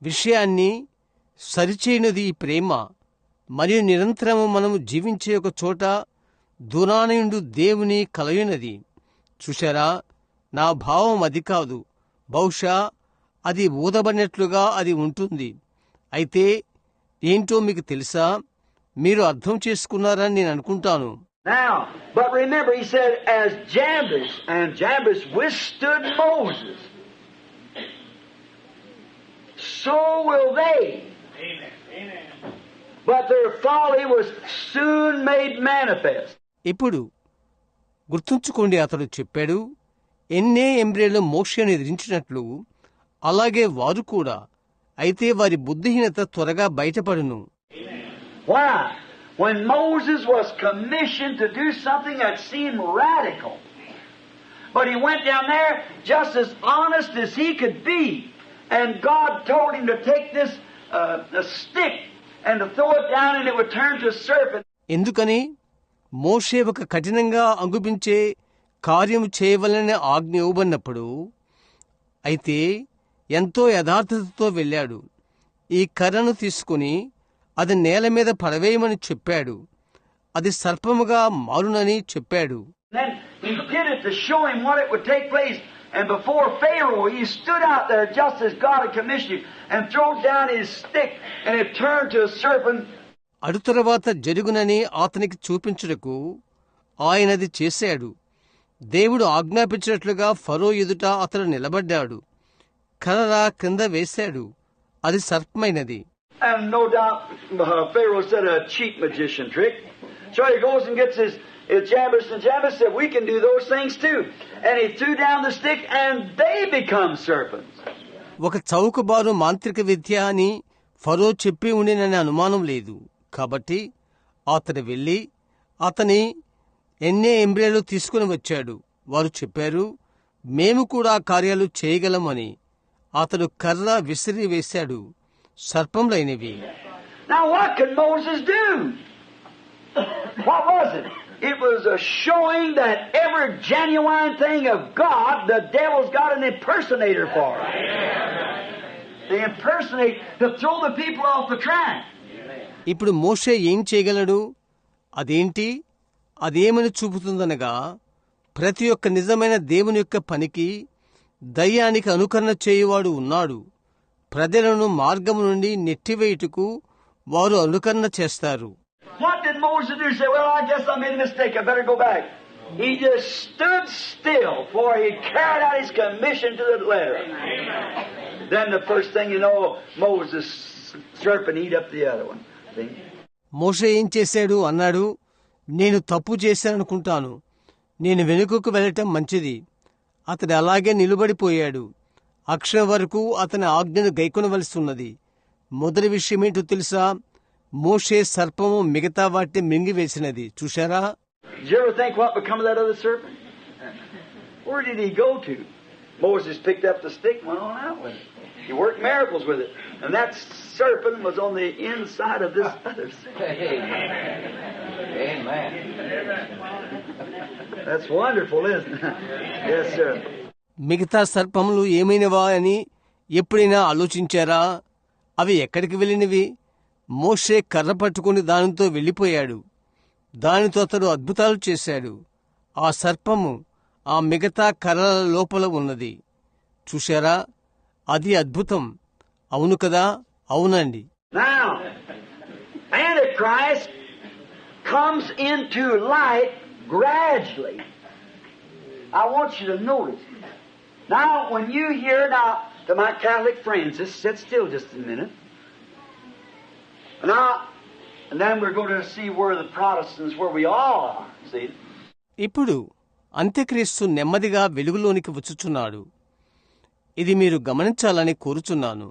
విషయాన్ని సరిచేయనిది ఈ ప్రేమ, మరియు నిరంతరము మనము జీవించే ఒక చోట దూరానుండు దేవుని కలయునది. చూశారా, నా భావం అది కాదు, బహుశా అది ఊదబడినట్లుగా అది ఉంటుంది. అయితే ఏంటో మీకు తెలుసా, మీరు అర్థం చేసుకున్నారని నేను అనుకుంటాను. Now, but remember, he said, as Jambres withstood Moses, so will they. Amen. But their folly was soon made manifest. ఇప్పుడు గుర్తుంచుకోండి, అతడు చెప్పాడు, ఎన్నే ఎంబ్రేలో మోషేను ఎదిరించినట్లు అలాగే వారు కూడా, అయితే వారి బుద్ధిహీనత త్వరగా బయటపడును. Why? When Moses was commissioned to do something that seemed radical, but he went down there just as honest as he could be, and God told him to take this a stick and to throw it down and it would turn to a serpent. ఎందుకని మోషే ఒక కఠినంగా అంగుపించే కార్యము చేయవలనే ఆజ్ఞ ఇవ్వబడినప్పుడు, అయితే ఎంతో యథార్థతతో వెళ్ళాడు. ఈ కర్రను తీసుకుని అది నేల మీద పడవేయమని చెప్పాడు, అది సర్పముగా మారునని చెప్పాడు. Then he did it to show him what it would take place. And before Pharaoh, he stood out there just as God had commissioned him and threw down his stick and it turned to a serpent. అడు తరువాత జరుగునని అతనికి చూపించుటకు ఆయనది చేశాడు. దేవుడు ఆజ్ఞాపించినట్లుగా ఫరో ఎదుట అతడు నిలబడ్డాడు, కర్ర క్రింద వేశాడు, అది సర్పమైనది. And no doubt Pharaoh said a cheap magician trick. So he goes and gets his Jambres, and Jambres said, we can do those things too. And he threw down the stick and they become serpents. ఒక చౌకబారు మాంత్రిక విద్య అని ఫరో చెప్పి ఉండినని అనుమానం లేదు. కాబట్టి అతడు వెళ్ళి అతని ఎన్నే ఎంబ్రేలు తీసుకుని వచ్చాడు. వారు చెప్పారు, మేము కూడా కార్యాలు చేయగలమని. అతడు కర్ర విసిరి వేశాడు, సర్పంలైనవి. Now what could Moses do? What was it? It was a showing that every genuine thing of God, the devil's got an impersonator for it. They impersonate to throw the people off the track. ఇప్పుడు మోషే ఏం చేయగలడు? అదేంటి? అదేమని చూపుతుందనగా, ప్రతి ఒక్క నిజమైన దేవుని యొక్క పనికి దయ్యానికి అనుకరణ చేయువాడు ఉన్నాడు. ప్రజలను మార్గము నుండి నెట్టివేయుటకు వారు అనుకరణ చేస్తారు. What did Moses do? He said, well, I guess I made a mistake. I better go back. He just stood still for he carried out his commission to the letter. Then the first thing you know, Moses serpent eat up the other one. See? మోషే ఏం చేశాడు అన్నాడు, నేను తప్పు చేశాననుకుంటాను, నేను వెనుకకు వెళ్ళటం మంచిది. అతడు అలాగే నిలబడిపోయాడు. అక్షరం వరకు అతని ఆజ్ఞను గైకొనవలసి ఉన్నది. మొదటి విషయమేంటో తెలుసా? మోషే సర్పము మిగతా వాటిని మింగివేసినది. చూశారా? Did you ever think what become of that other serpent? Where did he go to? Moses picked up the stick and went on out with it. He worked miracles with it. And that serpent was on the inside of this other serpent. Amen. That's wonderful, isn't it? Yes, sir. మిగతా సర్పములు ఏమైనవా అని ఎప్పుడైనా ఆలోచించారా? అవి ఎక్కడికి వెళ్ళినవి? మోషే కర్ర పట్టుకుని దానితో వెళ్ళిపోయాడు. దానితో అతడు అద్భుతాలు చేశాడు. ఆ సర్పము ఆ మిగతా కర్రల లోపల ఉన్నది. చూశారా? అది అద్భుతం. అవును కదా? అవునండి. Now, Antichrist comes into light gradually. I want you to notice. Now, when you hear now to my Catholic friends, just sit still just a minute. Now, and then we're going to see where the Protestants, where we all are. See? ఇప్పుడు అంత్యక్రీస్తు నెమ్మదిగా వెలుగులోనికి వచ్చుచున్నాడు. ఇది మీరు గమనించాలని కోరుచున్నాను.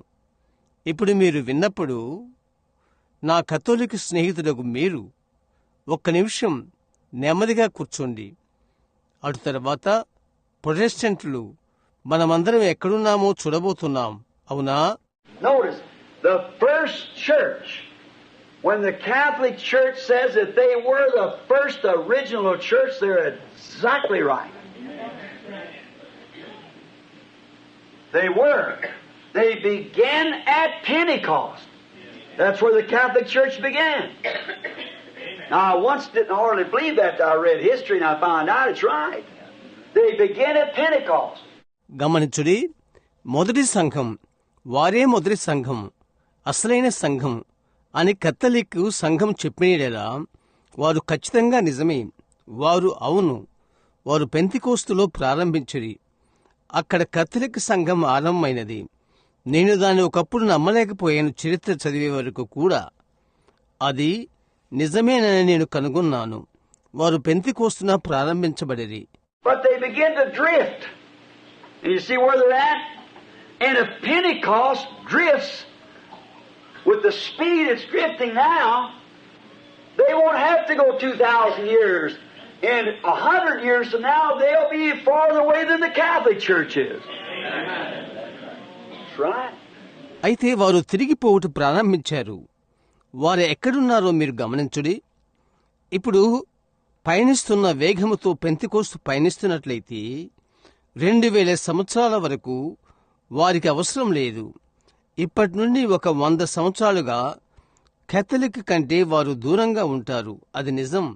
ఇప్పుడు మీరు విన్నప్పుడు నా కథోలిక స్నేహితులకు మీరు ఒక్క నిమిషం నెమ్మదిగా కూర్చోండి. అటు తర్వాత ప్రొటెస్టెంట్లు మనమందరం ఎక్కడున్నామో చూడబోతున్నాం. అవునా? Notice, the first church, when the Catholic Church says that they were the first original church, they're exactly right. They were. They began at Pentecost. That's where the Catholic Church began. Now, I once didn't hardly believe that. I read history and I found out it's right. They began at Pentecost. గమనించుడి, మొదటి సంఘం, వారే మొదటి సంఘం, అసలైన సంఘం అని Catholic సంఘం చెప్పినలా వారు ఖచ్చితంగా నిజమే. వారు అవును, వారు పెంతికోస్తులో ప్రారంభించిరి. అక్కడ కథలిక్ సంఘం ఆరంభమైనది. నేను దాన్ని ఒకప్పుడు నమ్మలేకపోయాను. చరిత్ర చదివే వరకు కూడా అది నిజమేనని నేను కనుగొన్నాను. వారు పెంతికోస్తున ప్రారంభించబడిరి. But they begin to drift. And you see where they're at? And if Pentecost drifts with the speed it's drifting now, they won't have to go 2,000 years. In 100 years from now, they'll be farther away than the Catholic Church is. That's right. అయితే వారు తిరిగిపోవుట ప్రారంభించారు. వారు ఎక్కడున్నారో మీరు గమనించుడి. ఇప్పుడు పయనిస్తున్న వేగముతో పెంతికోస్తు పయనిస్తున్నట్లయితే 2000 సంవత్సరాల వరకు వారికి అవసరం లేదు. ఇప్పటి నుండి 100 సంవత్సరాలుగా కేథలిక్ కంటే వారు దూరంగా ఉంటారు. అది నిజం.